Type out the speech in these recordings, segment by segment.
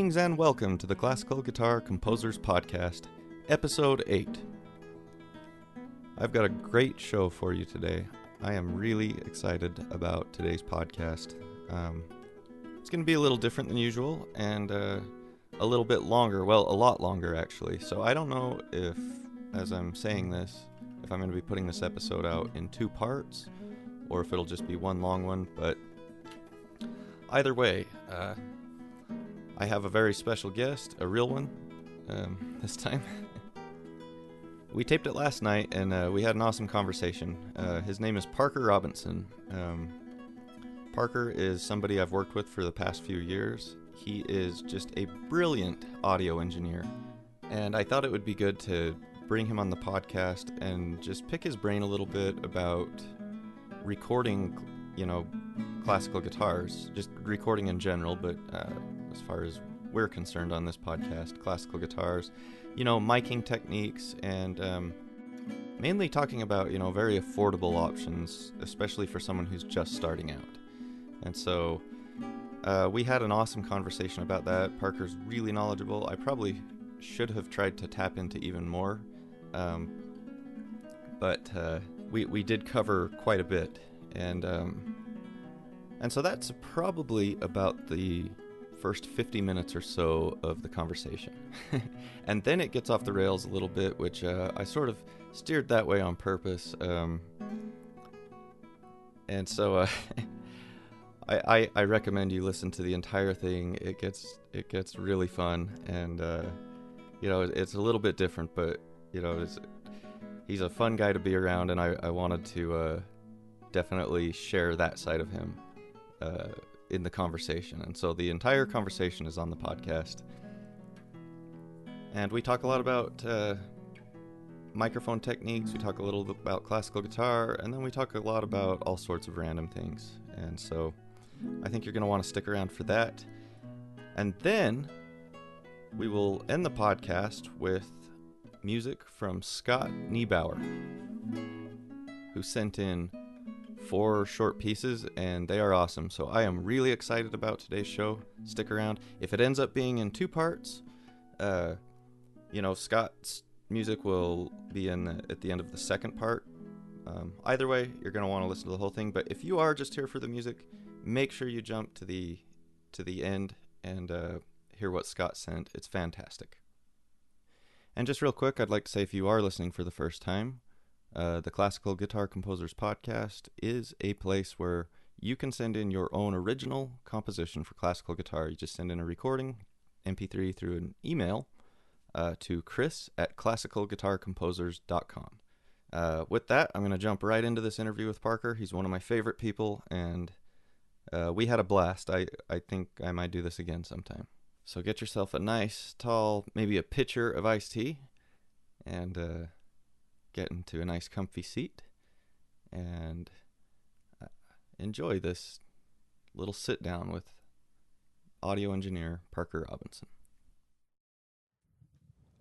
Greetings and welcome to the Classical Guitar Composers Podcast, Episode 8. I've got a great show for you today. I am really excited about today's podcast. It's going to be a little different than usual and a little bit longer. Well, a lot longer, actually. So I don't know if, as I'm saying this, if I'm going to be putting this episode out in two parts or if it'll just be one long one, but either way, I have a very special guest, a real one, this time. We taped it last night, and we had an awesome conversation. His name is Parker Robinson. Parker is somebody I've worked with for the past few years. He is just a brilliant audio engineer, and I thought it would be good to bring him on the podcast and just pick his brain a little bit about recording, classical guitars, just recording in general, but as far as we're concerned on this podcast, classical guitars, miking techniques, and mainly talking about, very affordable options, especially for someone who's just starting out. And so we had an awesome conversation about that. Parker's really knowledgeable. I probably should have tried to tap into even more, but we did cover quite a bit. And so that's probably about the first 50 minutes or so of the conversation. And then it gets off the rails a little bit, which I sort of steered that way on purpose. And so I recommend you listen to the entire thing. It gets really fun, and it's a little bit different, but he's a fun guy to be around, and I wanted to definitely share that side of him in the conversation. And so the entire conversation is on the podcast. And we talk a lot about microphone techniques, we talk a little bit about classical guitar, and then we talk a lot about all sorts of random things. And so I think you're going to want to stick around for that. And then we will end the podcast with music from Scott Niebauer, who sent in 4 short pieces, and they are awesome. So I am really excited about today's show. Stick around. If it ends up being in 2 parts, Scott's music will be at the end of the second part. Either way, you're going to want to listen to the whole thing. But if you are just here for the music, make sure you jump to the end and hear what Scott sent. It's fantastic. And just real quick, I'd like to say, if you are listening for the first time, the Classical Guitar Composers Podcast is a place where you can send in your own original composition for classical guitar. You just send in a recording, MP3, through an email to chris@classicalguitarcomposers.com. With that, I'm going to jump right into this interview with Parker. He's one of my favorite people, and we had a blast. I think I might do this again sometime. So get yourself a nice, tall, maybe a pitcher of iced tea, and get into a nice comfy seat and enjoy this little sit down with audio engineer Parker Robinson.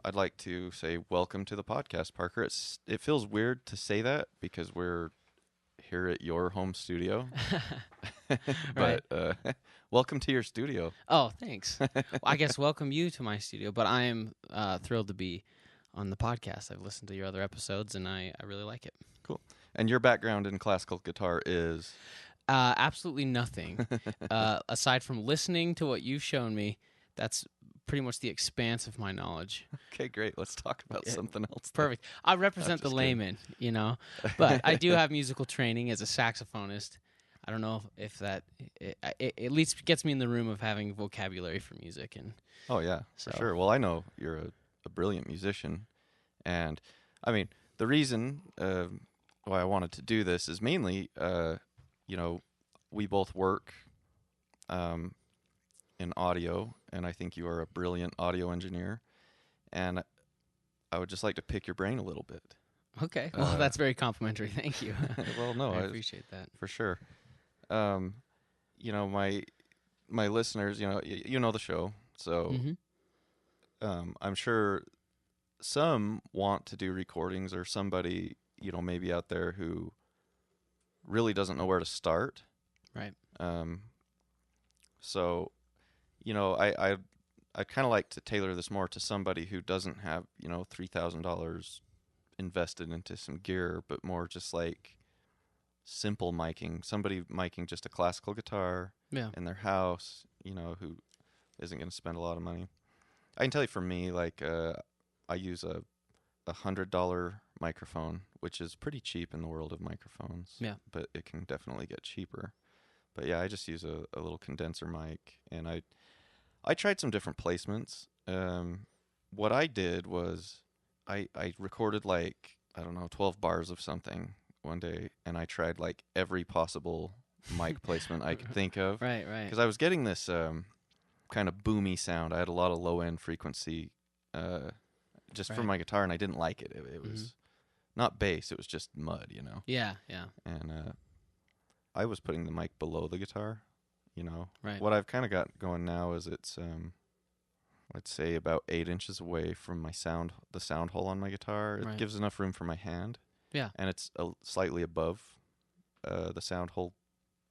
I'd like to say welcome to the podcast, Parker. It feels weird to say that because we're here at your home studio. But welcome to your studio. Oh, thanks. Well, I guess welcome you to my studio, but I am thrilled to be on the podcast. I've listened to your other episodes, and I really like it. Cool. And your background in classical guitar is? Absolutely nothing. Aside from listening to what you've shown me, that's pretty much the expanse of my knowledge. Okay, great. Let's talk about something else. Perfect. I represent the layman, but I do have musical training as a saxophonist. I don't know if that it at least gets me in the room of having vocabulary for music. And oh, yeah, for sure. Well, I know you're a brilliant musician, and I mean, the reason why I wanted to do this is mainly we both work in audio, and I think you are a brilliant audio engineer, and I would just like to pick your brain a little bit. Okay, well, that's very complimentary. Thank you. Well, no, I appreciate that for sure. My listeners, you know the show, so I'm sure some want to do recordings, or somebody, maybe out there who really doesn't know where to start. Right. So, I I'd kind of like to tailor this more to somebody who doesn't have, $3,000 invested into some gear, but more just like simple miking. Somebody miking just a classical guitar in their house, who isn't going to spend a lot of money. I can tell you for me, like, I use a $100 microphone, which is pretty cheap in the world of microphones. Yeah. But it can definitely get cheaper. But yeah, I just use a little condenser mic, and I tried some different placements. What I did was I recorded like, I don't know, 12 bars of something one day, and I tried like every possible mic placement I could think of. Right. Because I was getting this kind of boomy sound. I had a lot of low-end frequency just from my guitar, and I didn't like it. It was not bass, it was just mud, Yeah. And I was putting the mic below the guitar, Right. What I've kind of got going now is it's, I'd say about 8 inches away from the sound hole on my guitar. It gives enough room for my hand. Yeah. And it's slightly above the sound hole,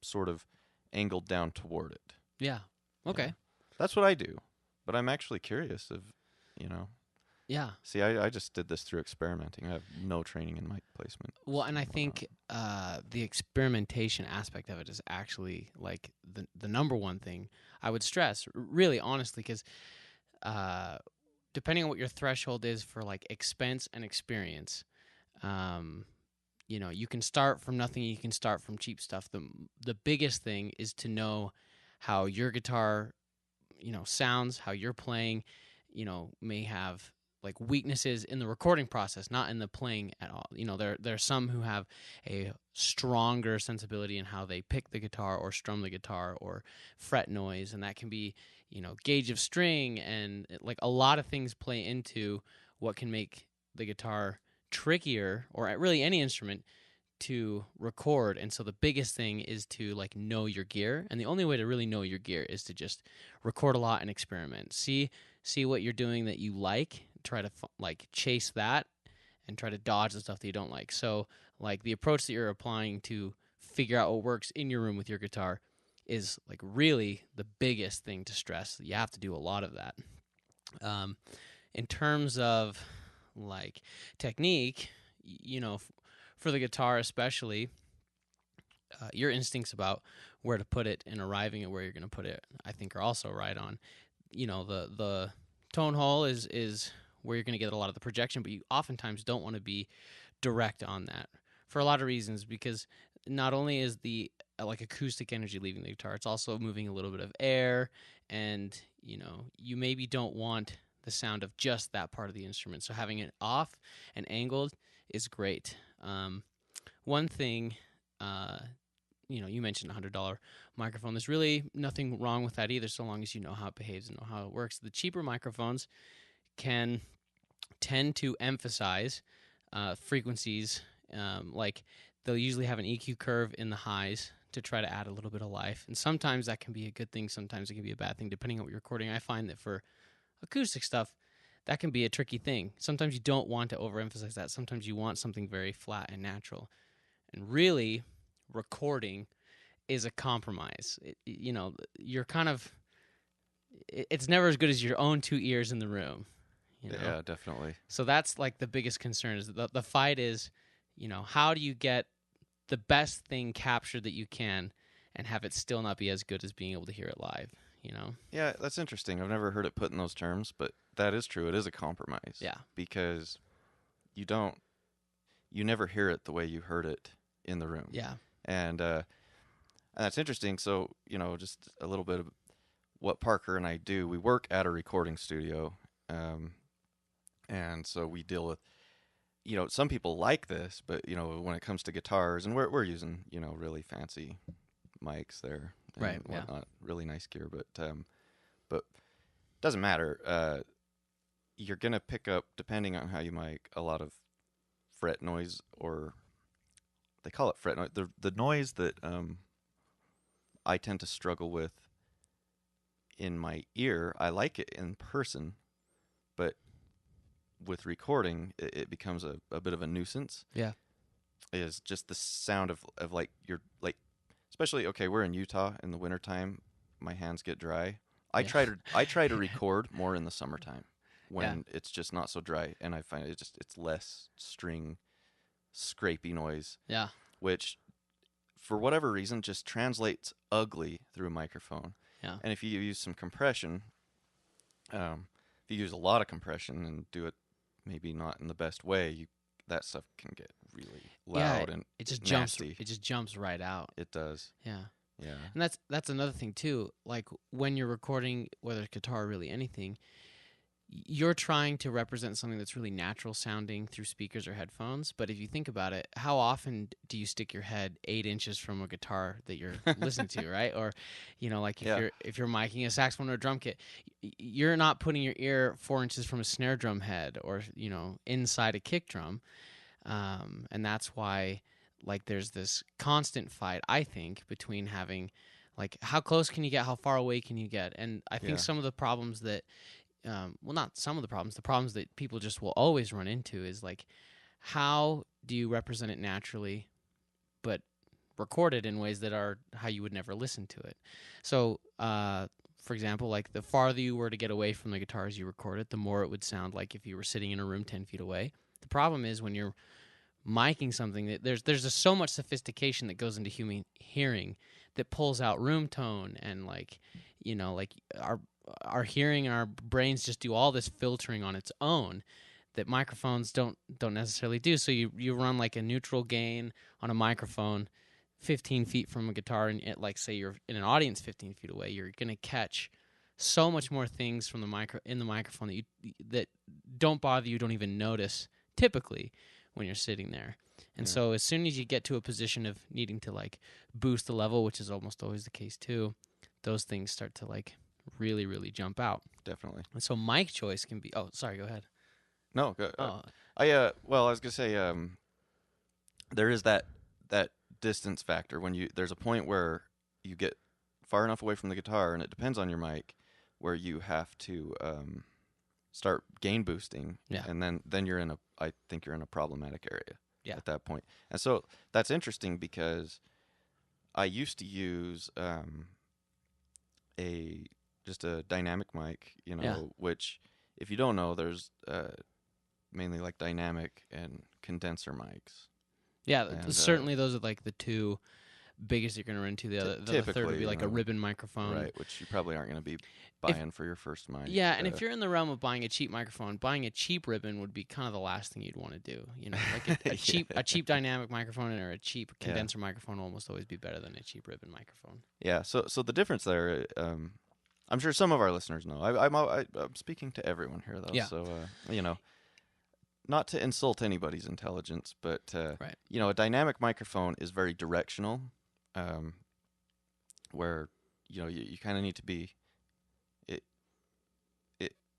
sort of angled down toward it. Yeah. Okay. Yeah. That's what I do. But I'm actually curious of, Yeah. See, I just did this through experimenting. I have no training in mic placement. Well, and I think the experimentation aspect of it is actually like the number one thing I would stress, really honestly, because depending on what your threshold is for like expense and experience, you can start from nothing, you can start from cheap stuff. The biggest thing is to know how your guitar, sounds, how you're playing, may have like weaknesses in the recording process, not in the playing at all. There are some who have a stronger sensibility in how they pick the guitar or strum the guitar or fret noise, and that can be, gauge of string, and like a lot of things play into what can make the guitar trickier, or really any instrument, to record. And so the biggest thing is to like know your gear, and the only way to really know your gear is to just record a lot and experiment. See what you're doing that you like, try to like chase that, and try to dodge the stuff that you don't like. So like the approach that you're applying to figure out what works in your room with your guitar is like really the biggest thing to stress. You have to do a lot of that. In terms of like technique, for the guitar especially, your instincts about where to put it and arriving at where you're going to put it, I think, are also right on. The tone hole is where you're going to get a lot of the projection, but you oftentimes don't want to be direct on that for a lot of reasons, because not only is the like acoustic energy leaving the guitar, it's also moving a little bit of air, and you maybe don't want the sound of just that part of the instrument. So having it off and angled is great. One thing, you mentioned $100 microphone. There's really nothing wrong with that either, so long as you know how it behaves and know how it works. The cheaper microphones can tend to emphasize frequencies. Like they'll usually have an EQ curve in the highs to try to add a little bit of life. And sometimes that can be a good thing, sometimes it can be a bad thing, depending on what you're recording. I find that for acoustic stuff, that can be a tricky thing. Sometimes you don't want to overemphasize that. Sometimes you want something very flat and natural. And really, recording is a compromise. You're kind of... It's never as good as your own two ears in the room. Yeah, definitely. So that's like the biggest concern, is the fight is, how do you get the best thing captured that you can and have it still not be as good as being able to hear it live, Yeah, that's interesting. I've never heard it put in those terms, but that is true. It is a compromise. Yeah. Because you never hear it the way you heard it in the room. Yeah. And that's interesting. So, just a little bit of what Parker and I do. We work at a recording studio. And so we deal with, some people like this, but, when it comes to guitars, and we're using, really fancy mics there. And right. whatnot. Yeah. Really nice gear, but doesn't matter. You're going to pick up, depending on how you mic, a lot of fret noise, or they call it fret noise. The noise that I tend to struggle with in my ear, I like it in person, but with recording, it becomes a bit of a nuisance. Yeah. Is just the sound of like, you're like, especially, okay, we're in Utah in the wintertime, my hands get dry. I try to record more in the summertime when it's just not so dry, and I find it's less string scrapey noise. Yeah. Which, for whatever reason, just translates ugly through a microphone. Yeah. And if you use some compression, if you use a lot of compression and do it maybe not in the best way, that stuff can get really loud and it just nasty. It just jumps right out. It does. Yeah. Yeah. And that's another thing too. Like when you're recording, whether it's guitar or really anything, you're trying to represent something that's really natural sounding through speakers or headphones. But if you think about it, how often do you stick your head 8 inches from a guitar that you're listening to, right? Or, like if you're miking a saxophone or a drum kit, you're not putting your ear 4 inches from a snare drum head or inside a kick drum, and that's why there's this constant fight, I think, between having how close can you get, how far away can you get, and I think some of the problems that not some of the problems that people just will always run into is how do you represent it naturally but record it in ways that are how you would never listen to it. So for example, the farther you were to get away from the guitar as you record it, the more it would sound like if you were sitting in a room 10 feet away. The problem is when you're miking something, that there's just so much sophistication that goes into human hearing that pulls out room tone and our hearing and our brains just do all this filtering on its own that microphones don't necessarily do. So you run a neutral gain on a microphone 15 feet from a guitar, and say you're in an audience 15 feet away, you're going to catch so much more things from the microphone that don't bother you, don't even notice typically when you're sitting there. And so as soon as you get to a position of needing to boost the level, which is almost always the case too, those things start to really, really jump out. Definitely. And so mic choice can be... Oh, sorry, go ahead. No, go. I was gonna say, there is that distance factor when there's a point where you get far enough away from the guitar, and it depends on your mic, where you have to start gain boosting, and then I think you're in a problematic area at that point. And so that's interesting because I used to use just a dynamic mic, which, if you don't know, there's mainly dynamic and condenser mics. Yeah, and, certainly those are the two biggest you're going to run into. The third would be a ribbon microphone. Right, which you probably aren't going to be buying for your first mic. Yeah, and if you're in the realm of buying a cheap microphone, buying a cheap ribbon would be kind of the last thing you'd want to do. A cheap dynamic microphone or a cheap condenser microphone will almost always be better than a cheap ribbon microphone. Yeah, so the difference there, I'm sure some of our listeners know. I'm speaking to everyone here, though. Yeah. So, not to insult anybody's intelligence, but, a dynamic microphone is very directional, where, you kind of need to be,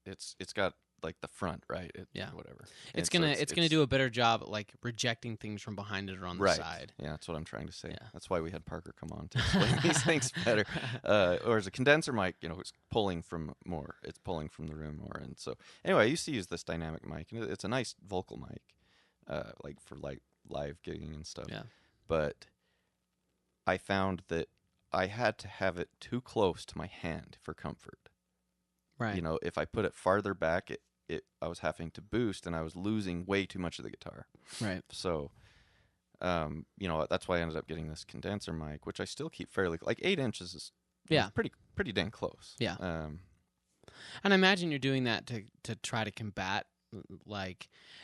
it's got the front, right? Whatever. It's gonna do a better job at rejecting things from behind it or on the side. Yeah, that's what I'm trying to say. Yeah. That's why we had Parker come on to explain these things better. Or as a condenser mic, it's pulling from more. It's pulling from the room more. And so anyway, I used to use this dynamic mic, and it's a nice vocal mic, for live gigging and stuff. Yeah. But I found that I had to have it too close to my hand for comfort. Right. If I put it farther back, I was having to boost, and I was losing way too much of the guitar. Right. So, that's why I ended up getting this condenser mic, which I still keep fairly 8 inches is pretty dang close. Yeah. And I imagine you're doing that to try to combat.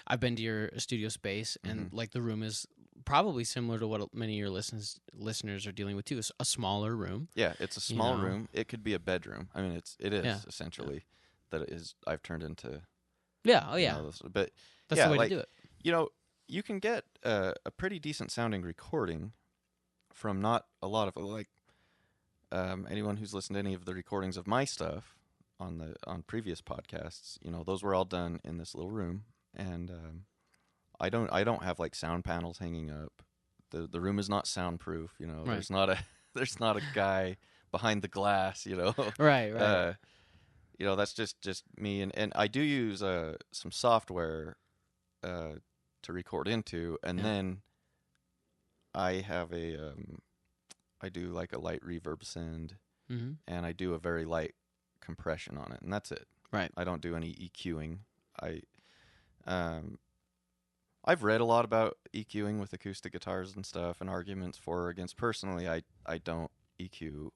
I've been to your studio space, and the room is probably similar to what many of your listeners are dealing with too. A smaller room. Yeah, it's a small room. It could be a bedroom. I mean, it is essentially that it is. I've turned into. Yeah. Oh yeah. But that's the way to do it. You can get a pretty decent sounding recording from not a lot of anyone who's listened to any of the recordings of my stuff on previous podcasts. Those were all done in this little room, and I don't have sound panels hanging up. The room is not soundproof. Right. There's not a guy behind the glass. Right. That's just me, and I do use some software to record into, and then I have I do a light reverb send, and I do a very light compression on it, and that's it. Right. I don't do any EQing. I've read a lot about EQing with acoustic guitars and stuff, and arguments for or against. Personally, I don't EQ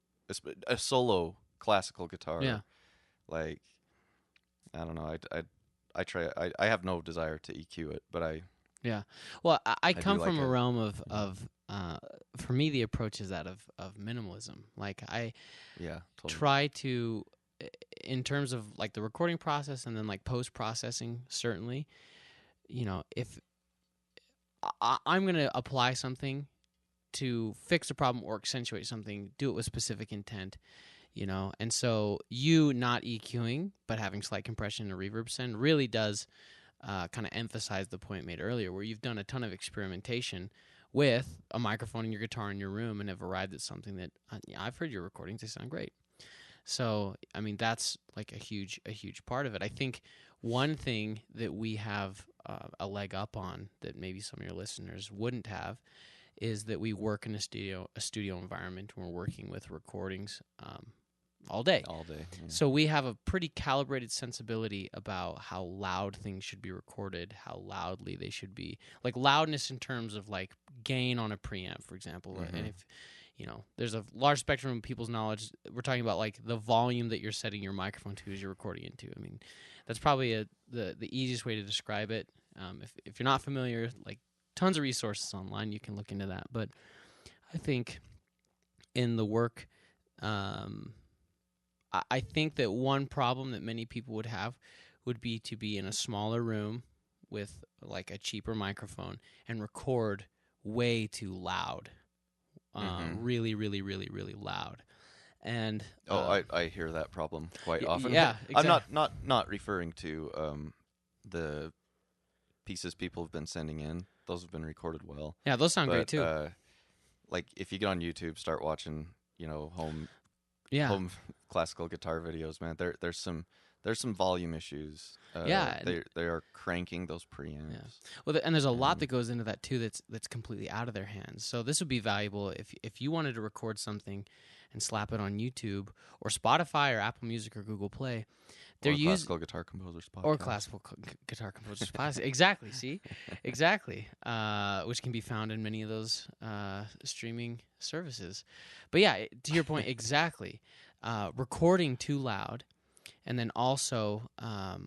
a solo classical guitar. Yeah. Like, I don't know. I try. I have no desire to EQ it, but Yeah. Well, I do come like from a it. realm of for me, the approach is that of minimalism. Like, I yeah, totally. try to, in terms of like the recording process and then like post processing, certainly, if I'm going to apply something to fix a problem or accentuate something, do it with specific intent, and so you not EQing but having slight compression and reverb send really does kind of emphasize the point made earlier, where you've done a ton of experimentation with a microphone and your guitar in your room and have arrived at something that I've heard your recordings, they sound great. So, I mean, that's like a huge part of it. I think one thing that we have a leg up on that maybe some of your listeners wouldn't have is that we work in a studio environment, and we're working with recordings all day. Yeah. So we have a pretty calibrated sensibility about how loud things should be recorded, how loudly they should be. Like loudness in terms of like gain on a preamp, for example. Mm-hmm. And if there's a large spectrum of people's knowledge. We're talking about like the volume that you're setting your microphone to as you're recording into. I mean, that's probably the easiest way to describe it. If you're not familiar, like tons of resources online, you can look into that. But I think in the work, I think that one problem that many people would have would be to be in a smaller room with like a cheaper microphone and record way too loud. Really, really, really, really loud. And I hear that problem quite often. Yeah, exactly. I'm not referring to the pieces people have been sending in. Those have been recorded well. Yeah, those sound great too. Like if you get on YouTube, start watching, home classical guitar videos, man. There's some volume issues. They are cranking those preamps. Yeah. Well, and there's a lot that goes into that too. That's completely out of their hands. So this would be valuable if you wanted to record something and slap it on YouTube or Spotify or Apple Music or Google Play. They're Classical Guitar Composers Podcast. Or Classical Guitar Composers Podcast. Exactly. See, exactly. Which can be found in many of those streaming services. But yeah, to your point, exactly. Recording too loud. And then also,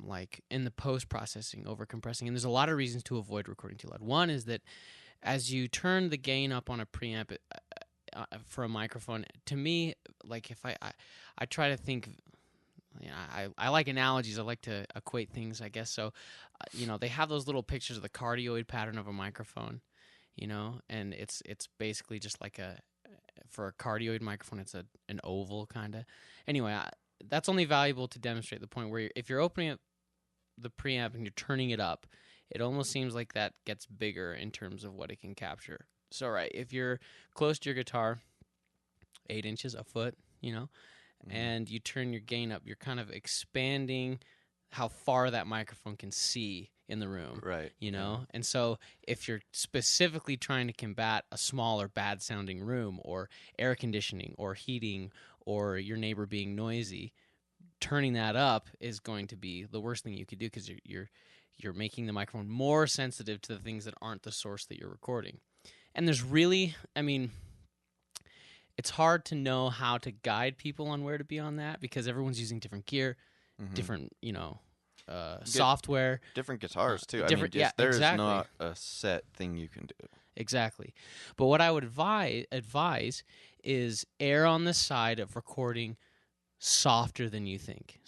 like in the post-processing, over-compressing. And there's a lot of reasons to avoid recording too loud. One is that as you turn the gain up on a preamp for a microphone, to me, like if I try to think, I like analogies. I like to equate things, I guess. So, they have those little pictures of the cardioid pattern of a microphone, and it's basically just like for a cardioid microphone, it's an oval kind of. Anyway, that's only valuable to demonstrate the point where if you're opening up the preamp and you're turning it up, it almost seems like that gets bigger in terms of what it can capture. So, right, if you're close to your guitar, 8 inches, a foot, and you turn your gain up, you're kind of expanding how far that microphone can see in the room. Right. And so if you're specifically trying to combat a smaller, bad-sounding room or air conditioning or heating or your neighbor being noisy, turning that up is going to be the worst thing you could do because you're making the microphone more sensitive to the things that aren't the source that you're recording. And there's really, it's hard to know how to guide people on where to be on that because everyone's using different gear, different, software. Different guitars, too. Exactly. There's not a set thing you can do. Exactly. But what I would advise is err on the side of recording softer than you think.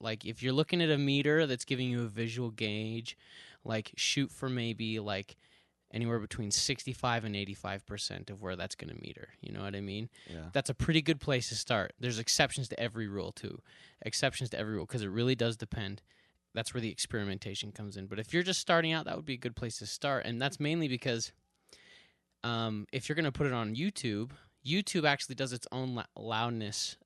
Like, if you're looking at a meter that's giving you a visual gauge, like, shoot for maybe, like, anywhere between 65 and 85% of where that's going to meter. You know what I mean? Yeah. That's a pretty good place to start. There's exceptions to every rule, too. Because it really does depend. That's where the experimentation comes in. But if you're just starting out, that would be a good place to start. And that's mainly because if you're going to put it on YouTube, YouTube actually does its own loudness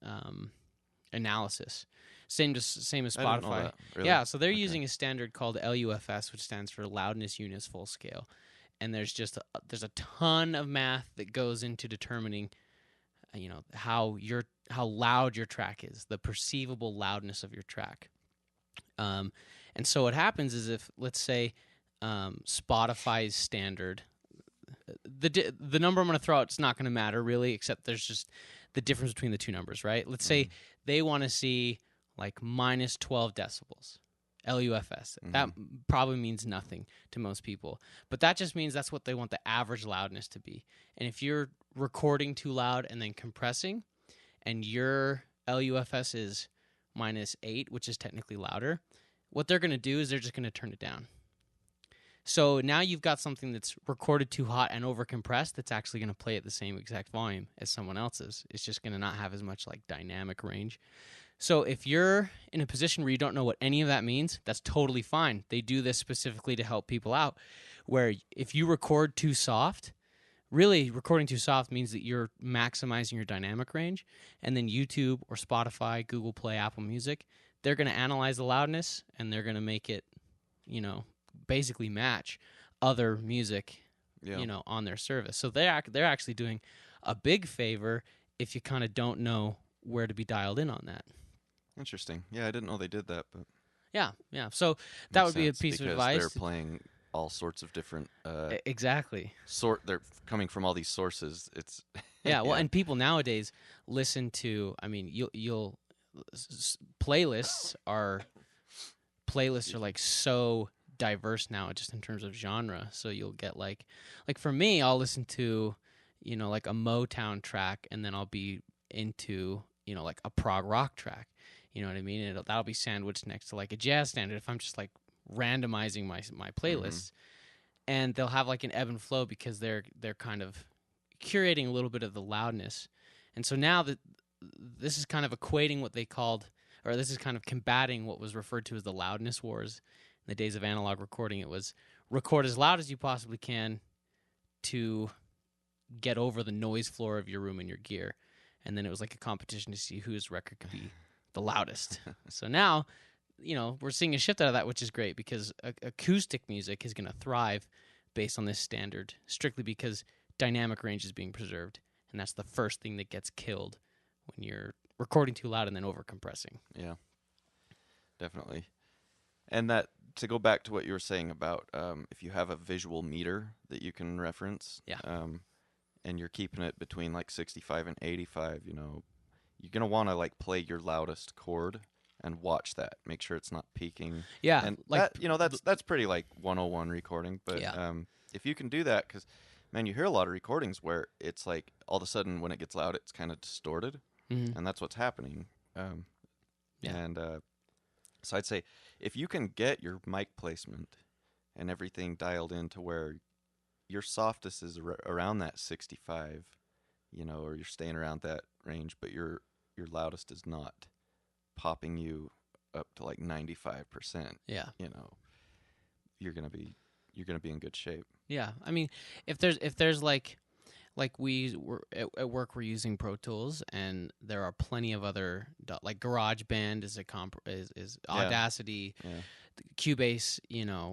analysis. Same as Spotify. I didn't know that, really. Yeah, so they're using a standard called LUFS, which stands for Loudness Units Full Scale. And there's a ton of math that goes into determining, how your how loud your track is, the perceivable loudness of your track. And so what happens is if, let's say, Spotify's standard, the number I'm going to throw out is not going to matter really, except there's just the difference between the two numbers, right? Let's say they want to see like minus 12 decibels, LUFS. That probably means nothing to most people, but that just means that's what they want the average loudness to be. And if you're recording too loud and then compressing, and your LUFS is minus 8, which is technically louder, what they're going to do is they're just going to turn it down. So now you've got something that's recorded too hot and overcompressed that's actually going to play at the same exact volume as someone else's. It's just going to not have as much like dynamic range. So if you're in a position where you don't know what any of that means, that's totally fine. They do this specifically to help people out, where if you record too soft, really recording too soft means that you're maximizing your dynamic range, and then YouTube or Spotify, Google Play, Apple Music, they're going to analyze the loudness and they're going to make it, basically match other music, on their service. So they're actually doing a big favor if you kind of don't know where to be dialed in on that. Interesting. Yeah, I didn't know they did that, but yeah. So that would be a piece of advice. They're playing all sorts of different exactly. They're coming from all these sources. It's and people nowadays listen to. I mean, you'll playlists are like so diverse now, just in terms of genre. So you'll get like for me, I'll listen to like a Motown track, and then I'll be into like a prog rock track. You know what I mean? And that'll be sandwiched next to like a jazz standard if I'm just like randomizing my playlists. And they'll have like an ebb and flow because they're kind of curating a little bit of the loudness. And so now that this is kind of equating what they called, or this is kind of combating what was referred to as the Loudness Wars. In the days of analog recording, it was record as loud as you possibly can to get over the noise floor of your room and your gear. And then it was like a competition to see whose record could be the loudest. So now, we're seeing a shift out of that, which is great because acoustic music is going to thrive based on this standard, strictly because dynamic range is being preserved. And that's the first thing that gets killed when you're recording too loud and then overcompressing. Yeah, definitely. And that, to go back to what you were saying about if you have a visual meter that you can reference, and you're keeping it between like 65 and 85, you're going to want to like play your loudest chord and watch that. Make sure it's not peaking. Yeah. And like, that's pretty like 101 recording. But if you can do that, because, man, you hear a lot of recordings where it's like all of a sudden when it gets loud, it's kind of distorted. And that's what's happening. So I'd say if you can get your mic placement and everything dialed in to where your softest is around that 65, or you're staying around that range, but your loudest is not popping you up to like 95%. Yeah. You're gonna be in good shape. Yeah. I mean, if there's like we were at work, we're using Pro Tools, and there are plenty of other, like GarageBand is Audacity, Cubase,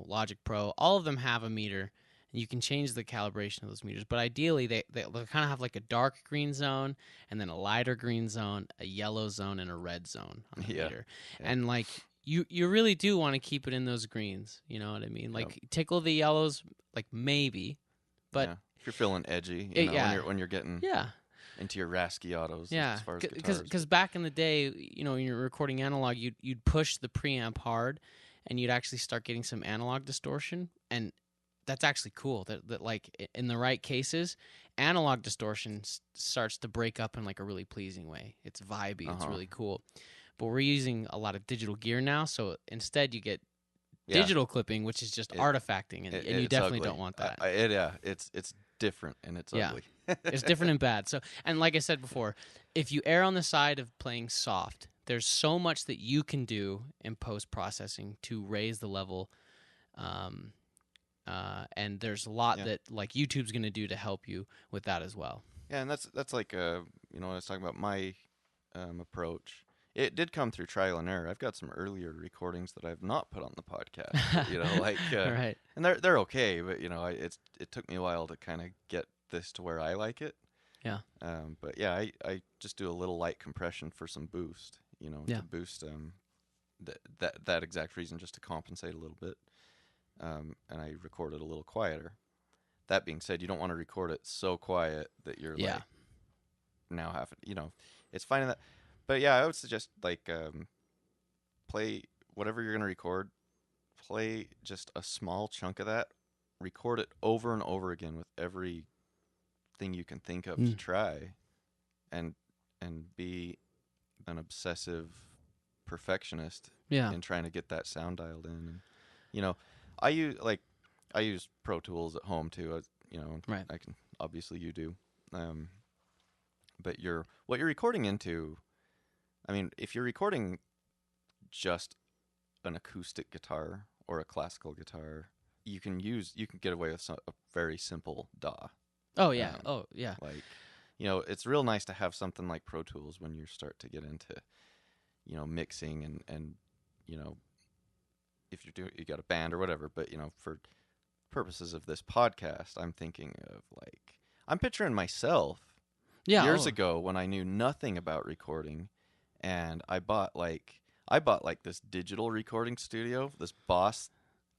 Logic Pro. All of them have a meter, and you can change the calibration of those meters. But ideally, they kind of have like a dark green zone, and then a lighter green zone, a yellow zone, and a red zone on the meter. Yeah. And like you really do want to keep it in those greens. You know what I mean? Like tickle the yellows, like maybe, but. Yeah. If you're feeling edgy, when you're getting into your Raschiatos, as far as guitars. Because back in the day, when you're recording analog, you'd push the preamp hard, and you'd actually start getting some analog distortion, and that's actually cool. That like in the right cases, analog distortion starts to break up in like a really pleasing way. It's vibey. It's really cool. But we're using a lot of digital gear now, so instead you get digital clipping, which is just artifacting, and you definitely ugly. Don't want that. It's different, and it's ugly. It's different and bad. So, and like I said before, if you err on the side of playing soft, there's so much that you can do in post-processing to raise the level, and there's a lot that like YouTube's going to do to help you with that as well. Yeah, and that's like I was talking about my approach. It did come through trial and error. I've got some earlier recordings that I've not put on the podcast. Right. And they're okay, but it took me a while to kind of get this to where I like it. Yeah. But yeah, I just do a little light compression for some boost, to boost that exact reason, just to compensate a little bit. And I record it a little quieter. That being said, you don't want to record it so quiet that you're like now having, it's finding that. But yeah, I would suggest like play whatever you're going to record, play just a small chunk of that, record it over and over again with every thing you can think of to try, and be an obsessive perfectionist in trying to get that sound dialed in. And I use Pro Tools at home too. Right. I can, obviously you do, but what you're recording into. I mean, if you're recording just an acoustic guitar or a classical guitar, you can get away with a very simple DAW. Oh yeah. Like, it's real nice to have something like Pro Tools when you start to get into, mixing and if you got a band or whatever. But for purposes of this podcast, I'm thinking of I'm picturing myself years ago when I knew nothing about recording, and I bought this digital recording studio, this Boss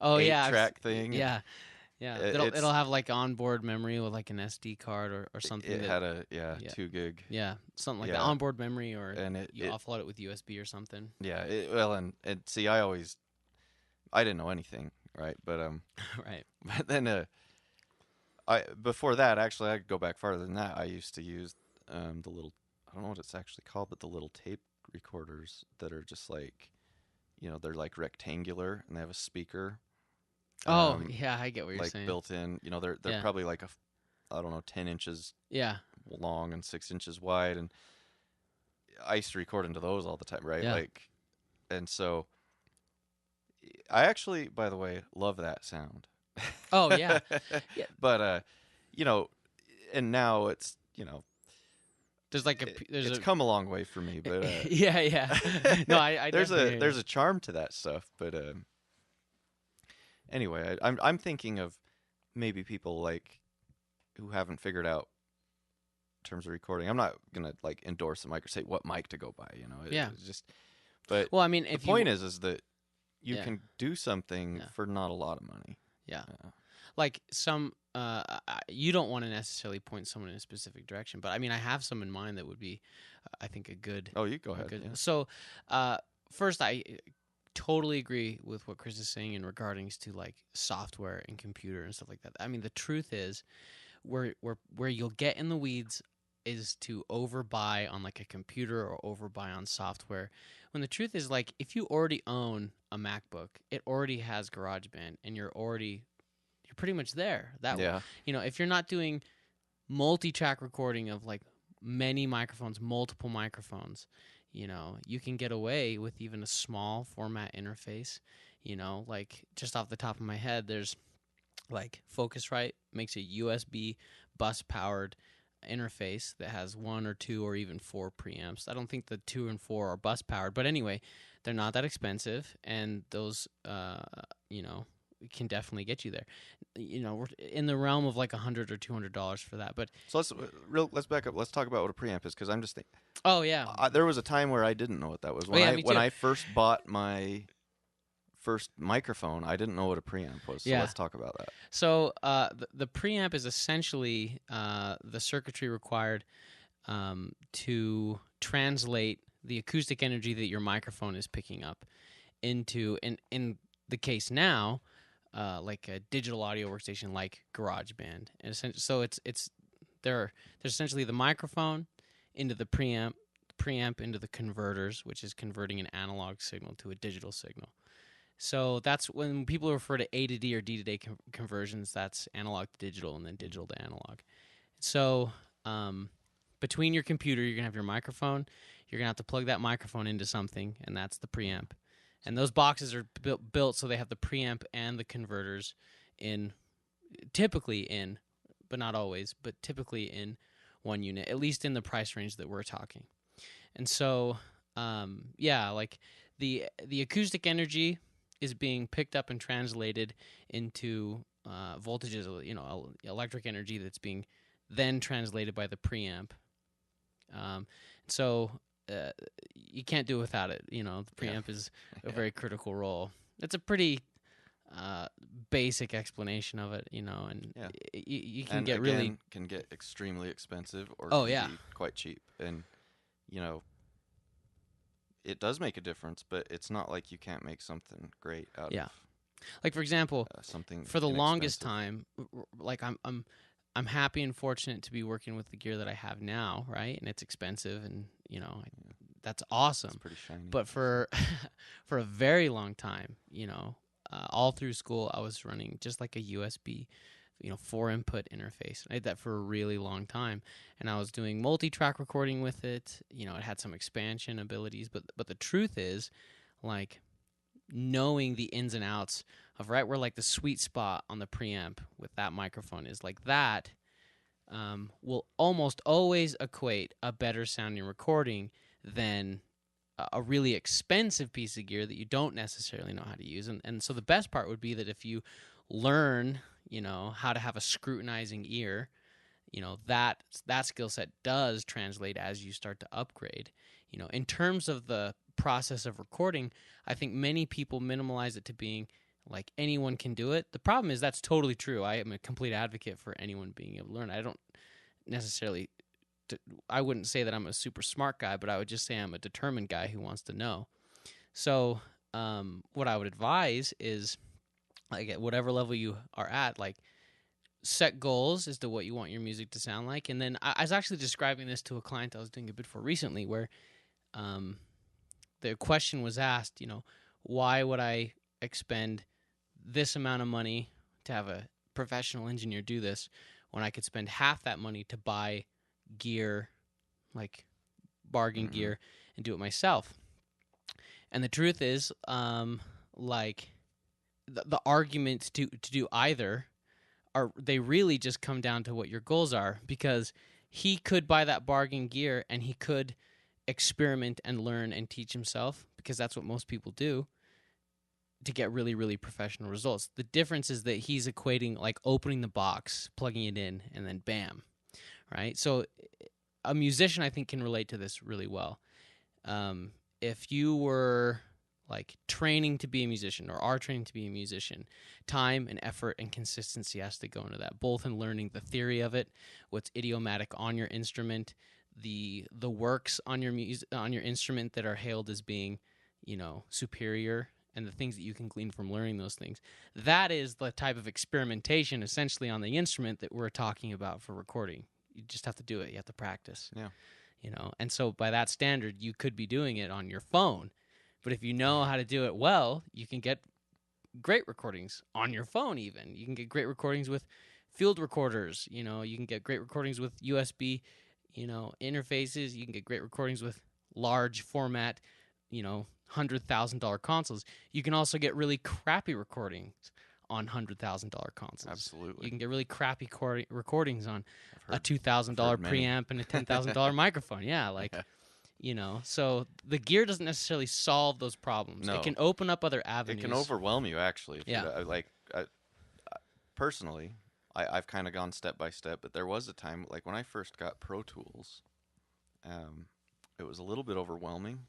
8-track thing. Yeah. Yeah, it'll have like onboard memory with like an SD card or something. It had a 2 gig. Yeah, something like that. Onboard memory, or and you offload it with USB or something. Yeah, and see, I didn't know anything, right? But right. But then before that, actually, I could go back farther than that. I used to use the little, I don't know what it's actually called, but the little tape recorders that are just like, they're like rectangular and they have a speaker. I get what you're saying. Like built in, they're probably like 10 inches long and 6 inches wide, and I used to record into those all the time, right? Yeah. And so I actually, by the way, love that sound. Oh yeah. Yeah. But and now it's it's come a long way for me, but yeah. No, I there's a charm to that stuff, but anyway, I'm thinking of maybe people who haven't figured out in terms of recording. I'm not gonna endorse a mic or say what mic to go buy. It's just. But well, I mean, the point is that you can do something for not a lot of money. Yeah, like some. You don't want to necessarily point someone in a specific direction, but I mean, I have some in mind that would be, I think, a good. Oh, you go ahead. Yeah. So, first, I totally agree with what Chris is saying in regards to software and computer and stuff like that. I mean, the truth is, where you'll get in the weeds is to overbuy on a computer or overbuy on software. When the truth is, if you already own a MacBook, it already has GarageBand, and you're pretty much there. If you're not doing multi-track recording of many microphones, multiple microphones, you can get away with even a small format interface. Just off the top of my head, there's Focusrite makes a USB bus powered interface that has 1 or 2 or even 4 preamps. I don't think the 2 and 4 are bus powered, but anyway, they're not that expensive, and those can definitely get you there. We're in the realm of $100 or $200 for that. But so let's back up. Let's talk about what a preamp is, because I'm just thinking. Oh yeah. There was a time where I didn't know what that was. When I first bought my first microphone, I didn't know what a preamp was. So let's talk about that. So the preamp is essentially the circuitry required to translate the acoustic energy that your microphone is picking up into, in the case now, a digital audio workstation like GarageBand. And so there's essentially the microphone into the preamp into the converters, which is converting an analog signal to a digital signal. So that's when people refer to A to D or D to D conversions, that's analog to digital and then digital to analog. So between your computer, you're going to have your microphone. You're going to have to plug that microphone into something, and that's the preamp. And those boxes are built so they have the preamp and the converters typically in, but not always, but typically in one unit, at least in the price range that we're talking. And so, the acoustic energy is being picked up and translated into voltages, electric energy then translated by the preamp. So you can't do without it. You know, the preamp is a very critical role. It's a pretty basic explanation of it, you know, and you can get really can get extremely expensive or be quite cheap, and you know, it does make a difference, but it's not like you can't make something great out of. Like, for example, something for the longest time, like I'm happy and fortunate to be working with the gear that I have now, right? And it's expensive, and you know, that's awesome. It's pretty shiny. But for for a very long time, you know, all through school, I was running just like a USB, you know, 4-input interface. I did that for a really long time, and I was doing multi-track recording with it. You know, it had some expansion abilities, but the truth is, like, knowing the ins and outs of right where like the sweet spot on the preamp with that microphone is, like, that will almost always equate a better sounding recording than a really expensive piece of gear that you don't necessarily know how to use. And so the best part would be that if you learn, you know, how to have a scrutinizing ear, you know, that skill set does translate as you start to upgrade. You know, in terms of the process of recording, I think many people minimalize it to being like anyone can do it. The problem is that's totally true. I am a complete advocate for anyone being able to learn. I don't necessarily, I wouldn't say that I'm a super smart guy, but I would just say I'm a determined guy who wants to know. So what I would advise is, like, at whatever level you are at, like, set goals as to what you want your music to sound like. And then I was actually describing this to a client I was doing a bit for recently, where the question was asked, you know, why would I expend this amount of money to have a professional engineer do this when I could spend half that money to buy gear, like bargain gear, and do it myself? And the truth is, like, the arguments to do either they really just come down to what your goals are, because he could buy that bargain gear and he could experiment and learn and teach himself, because that's what most people do, to get really, really professional results. The difference is that he's equating, like, opening the box, plugging it in, and then bam, right? So a musician, I think, can relate to this really well. If you were, like, training to be a musician, or are training to be a musician, time and effort and consistency has to go into that, both in learning the theory of it, what's idiomatic on your instrument, the works on your on your instrument that are hailed as being, you know, superior, and the things that you can glean from learning those things. That is the type of experimentation, essentially, on the instrument that we're talking about for recording. You just have to do it. You have to practice. Yeah. You know, and so by that standard, you could be doing it on your phone. But if you know how to do it well, you can get great recordings on your phone even. You can get great recordings with field recorders. You know, you can get great recordings with USB, you know, interfaces. You can get great recordings with large format, you know, $100,000 consoles. You can also get really crappy recordings on $100,000 consoles. Absolutely. You can get really crappy recordings on a $2,000 preamp and a $10,000 microphone. Yeah, like... Yeah. You know, so the gear doesn't necessarily solve those problems. No. It can open up other avenues. It can overwhelm you, actually. Yeah. Personally, I've kind of gone step by step, but there was a time, like when I first got Pro Tools, it was a little bit overwhelming,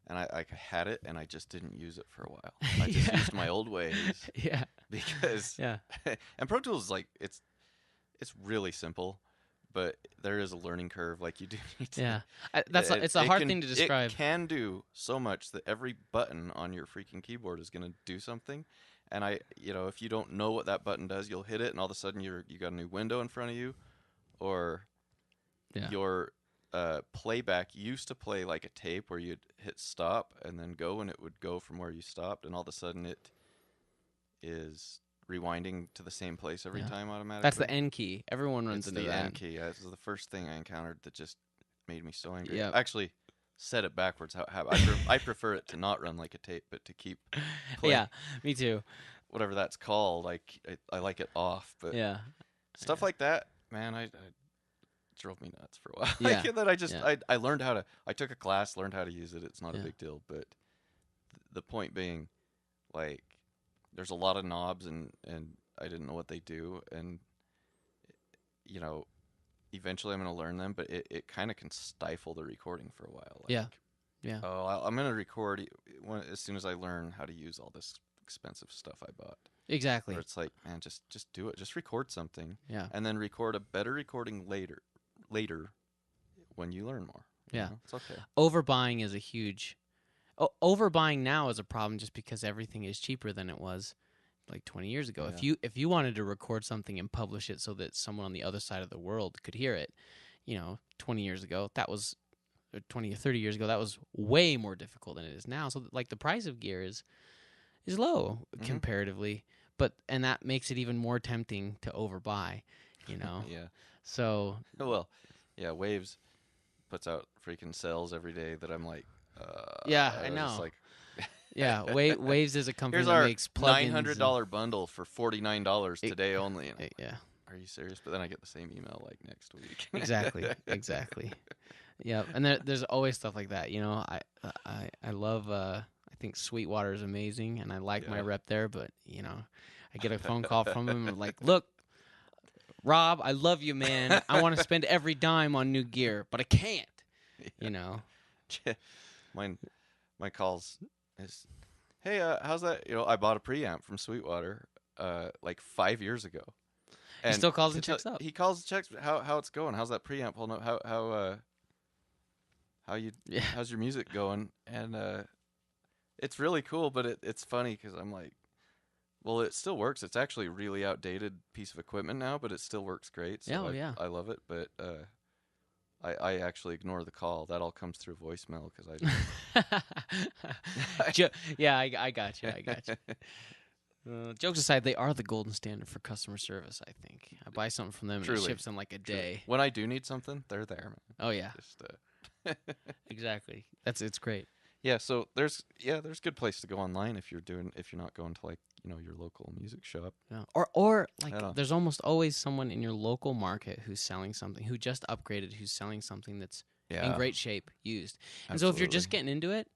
and I had it, and I just didn't use it for a while. I just used my old ways. Yeah. Because, and Pro Tools, like, it's really simple. But there is a learning curve, like you do need to. Yeah, it's a hard thing to describe. It can do so much that every button on your freaking keyboard is going to do something, and if you don't know what that button does, you'll hit it, and all of a sudden you got a new window in front of you, or your playback used to play like a tape where you'd hit stop and then go, and it would go from where you stopped, and all of a sudden it is rewinding to the same place every time automatically. That's the N key. Everyone runs into that. It's the N key. This is the first thing I encountered that just made me so angry. Yeah. Actually, set it backwards. I prefer it to not run like a tape, but to keep playing. Yeah, me too. Whatever that's called, like I like it off. But stuff like that, man, I drove me nuts for a while. Yeah. Then I learned how to. I took a class, learned how to use it. It's not a big deal, but the point being, like, there's a lot of knobs, and I didn't know what they do, and eventually I'm going to learn them, but it kind of can stifle the recording for a while. Like, Yeah. Yeah. oh, I'm going to record as soon as I learn how to use all this expensive stuff I bought. Exactly. Or it's like, man, just do it. Just record something. Yeah. And then record a better recording later when you learn more. Yeah. It's okay. Overbuying is a huge... overbuying now is a problem just because everything is cheaper than it was like 20 years ago. Yeah. If you wanted to record something and publish it so that someone on the other side of the world could hear it, 20 years ago, that was... or 20 or 30 years ago, that was way more difficult than it is now. So like the price of gear is low comparatively, and that makes it even more tempting to overbuy, Yeah. So Well, yeah, Waves puts out freaking sales every day that I'm like, yeah, I just know. like, yeah, Waves is a company here's that our makes plugins. $900 bundle for $49 today only. And Yeah, are you serious? But then I get the same email like next week. exactly. Yeah, and there's always stuff like that. I love. I think Sweetwater is amazing, and I like my rep there. But I get a phone call from him and like, look, Rob, I love you, man. I want to spend every dime on new gear, but I can't. My calls is, hey, how's that? I bought a preamp from Sweetwater like 5 years ago. And he still calls and checks up. He calls and checks how it's going. How's that preamp holding up? How's your music going? And it's really cool, but it's funny because I'm like, well, it still works. It's actually a really outdated piece of equipment now, but it still works great. So I love it. But I actually ignore the call. That all comes through voicemail because I got you. Jokes aside, they are the golden standard for customer service, I think. I buy something from them and it ships in like a day. When I do need something, they're there, man. Oh, yeah. Exactly. It's great. Yeah, so there's good place to go online if you're not going to like, your local music shop. Yeah. Or like there's almost always someone in your local market who's selling something, who just upgraded, who's selling something that's in great shape, used. And so if you're just getting into it,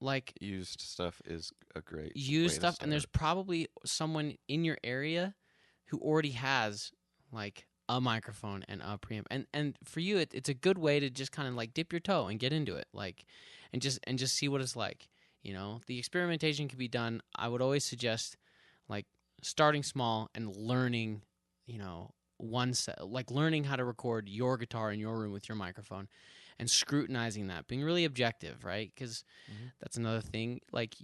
like used stuff is a great used stuff, and there's probably someone in your area who already has like a microphone and a preamp, and for you it's a good way to just kind of like dip your toe and get into it, like and just see what it's like. The experimentation can be done. I would always suggest like starting small and learning, learning how to record your guitar in your room with your microphone and scrutinizing that, being really objective, right? Because that's another thing. Like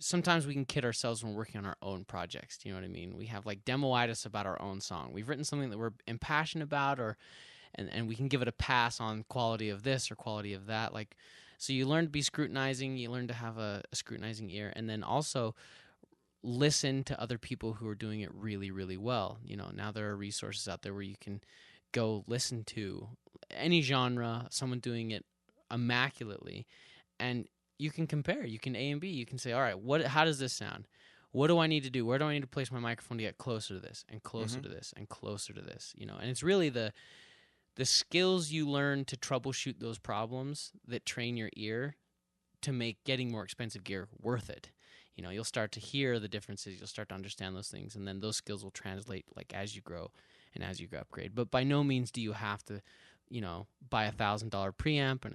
sometimes we can kid ourselves when we're working on our own projects. Do you know what I mean? We have like demoitis about our own song. We've written something that we're impassioned about, and we can give it a pass on quality of this or quality of that. Like, so you learn to be scrutinizing. You learn to have a scrutinizing ear, and then also listen to other people who are doing it really, really well. Now there are resources out there where you can go listen to any genre, someone doing it immaculately, and you can compare. You can A and B. You can say, all right, how does this sound? What do I need to do? Where do I need to place my microphone to get closer to this and closer to this and closer to this? And it's really the skills you learn to troubleshoot those problems that train your ear to make getting more expensive gear worth it. You'll start to hear the differences. You'll start to understand those things, and then those skills will translate like as you grow and as you upgrade. But by no means do you have to, buy $1,000 preamp and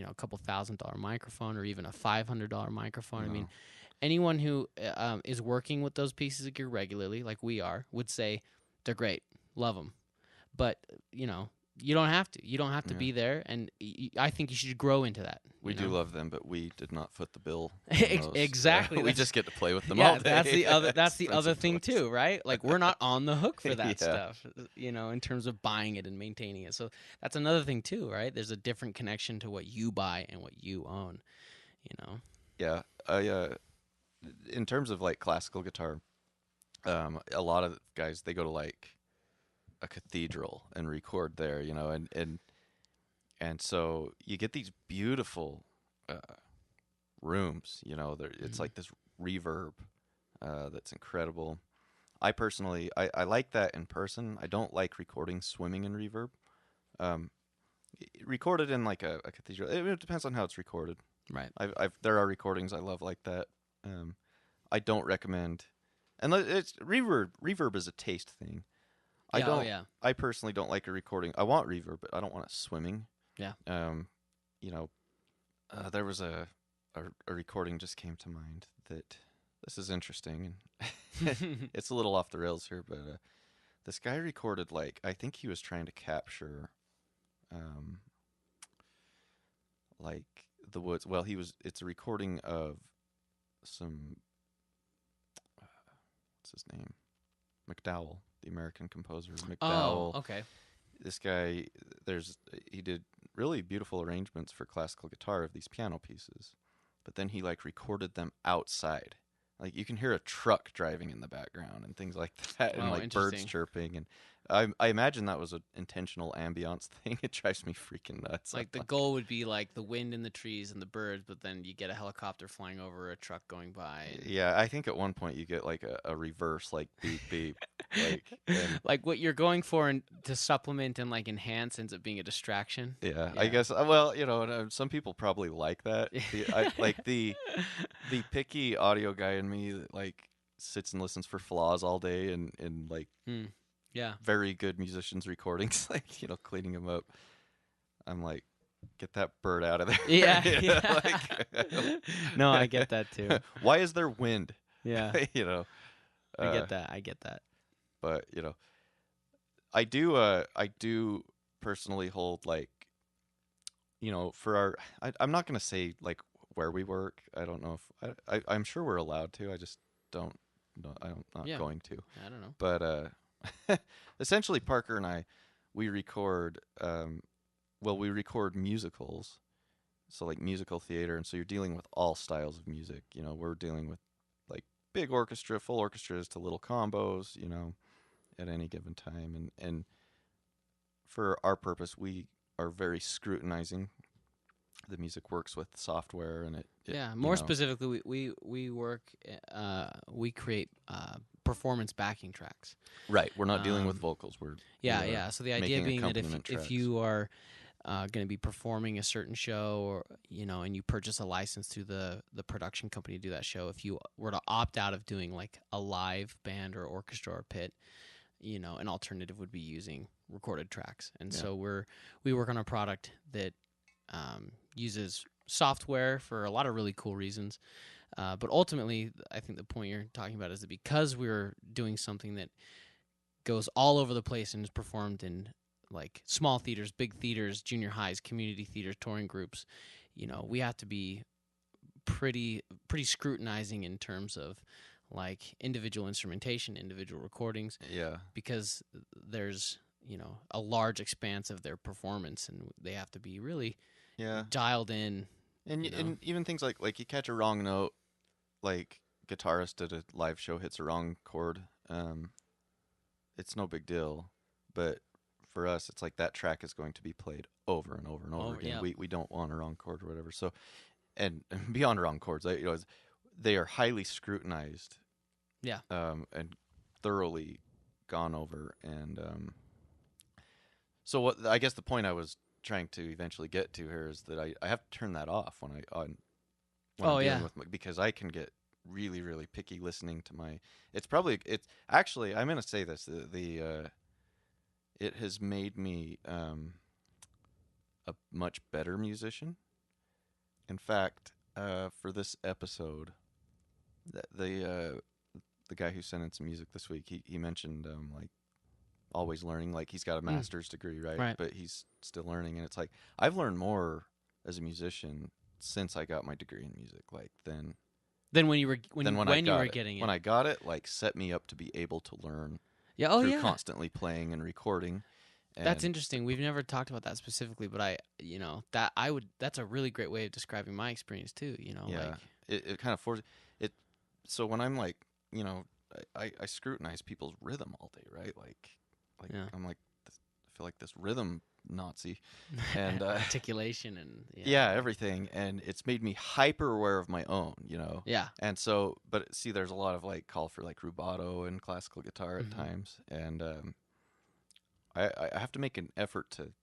a couple $1,000 microphone or even a $500 microphone. No. I mean, anyone who is working with those pieces of gear regularly, like we are, would say they're great, love them. But you don't have to. You don't have to be there, and I think you should grow into that. We do love them, but we did not foot the bill. Exactly. We just get to play with them all day. That's the other thing too, right? Like we're not on the hook for that stuff, in terms of buying it and maintaining it. So that's another thing too, right? There's a different connection to what you buy and what you own. Yeah. In terms of like classical guitar, a lot of guys, they go to like a cathedral and record there, and so you get these beautiful rooms, it's like this reverb that's incredible. I personally, I like that in person. I don't like recording swimming in reverb. Recorded in like a cathedral, it depends on how it's recorded. Right. There are recordings I love like that. I don't recommend, and it's reverb is a taste thing. Yeah, oh, yeah. I personally don't like a recording. I want reverb, but I don't want it swimming. Yeah. You know, there was a recording just came to mind that this is interesting, and it's a little off the rails here, but this guy recorded, like, I think he was trying to capture, like the woods. Well, it's a recording of some, what's his name? McDowell, the American composer McDowell. Oh, okay. This guy, he did really beautiful arrangements for classical guitar of these piano pieces, but then he like recorded them outside. Like you can hear a truck driving in the background and things like that, and like birds chirping. And I imagine that was an intentional ambiance thing. It drives me freaking nuts. Like the goal would be like the wind in the trees and the birds, but then you get a helicopter flying over, a truck going by. Yeah, I think at one point you get like a reverse, like beep beep, like what you're going for and to supplement and like enhance ends up being a distraction. Yeah. I guess. Well, some people probably like that. Like the picky audio guy in me that like sits and listens for flaws all day and like very good musicians' recordings, like cleaning them up. I'm like, get that bird out of there. Yeah. No, I get that too. Why is there wind? Yeah. I get that. But I do personally hold like, for I'm not gonna say like where we work. I don't know if I'm sure we're allowed to. I just don't. No, I'm not going to. I don't know. But essentially, Parker and I, we record. We record musicals, so like musical theater, and so you're dealing with all styles of music. We're dealing with like big orchestra, full orchestras to little combos. At any given time, and for our purpose, we are very scrutinizing. The music works with software, and it more specifically, we work. We create performance backing tracks. Right, we're not dealing with vocals. We're So the idea being that if you are going to be performing a certain show, or and you purchase a license through the production company to do that show, if you were to opt out of doing like a live band or orchestra or pit, an alternative would be using recorded tracks. And so we work on a product that uses software for a lot of really cool reasons. But ultimately, I think the point you're talking about is that because we're doing something that goes all over the place and is performed in like small theaters, big theaters, junior highs, community theaters, touring groups, we have to be pretty scrutinizing in terms of like individual instrumentation, individual recordings. Yeah. Because there's, a large expanse of their performance, and they have to be really dialed in. And even things like you catch a wrong note, like guitarist at a live show hits a wrong chord. It's no big deal, but for us, it's like that track is going to be played over and over and over again. Yeah. We don't want a wrong chord or whatever. So, and beyond wrong chords, they are highly scrutinized. Yeah. And thoroughly gone over. And so what I guess the point I was trying to eventually get to here is that I have to turn that off when I'm dealing with because I can get really, really picky listening to my. It's actually I'm gonna say this it has made me a much better musician. In fact, for this episode, the guy who sent in some music this week, he mentioned like always learning. Like he's got a master's degree, right? But he's still learning, and it's like I've learned more as a musician since I got my degree in music, like than when you were getting it. When I got it, like set me up to be able to learn. Constantly playing and recording. And that's interesting. We've never talked about that specifically, but that's a really great way of describing my experience too. Like it kind of forces it. So when I'm like, I scrutinize people's rhythm all day, right? I'm like, I feel like this rhythm Nazi and articulation and everything, and it's made me hyper aware of my own, and so but see there's a lot of like call for like rubato and classical guitar at times, and I have to make an effort to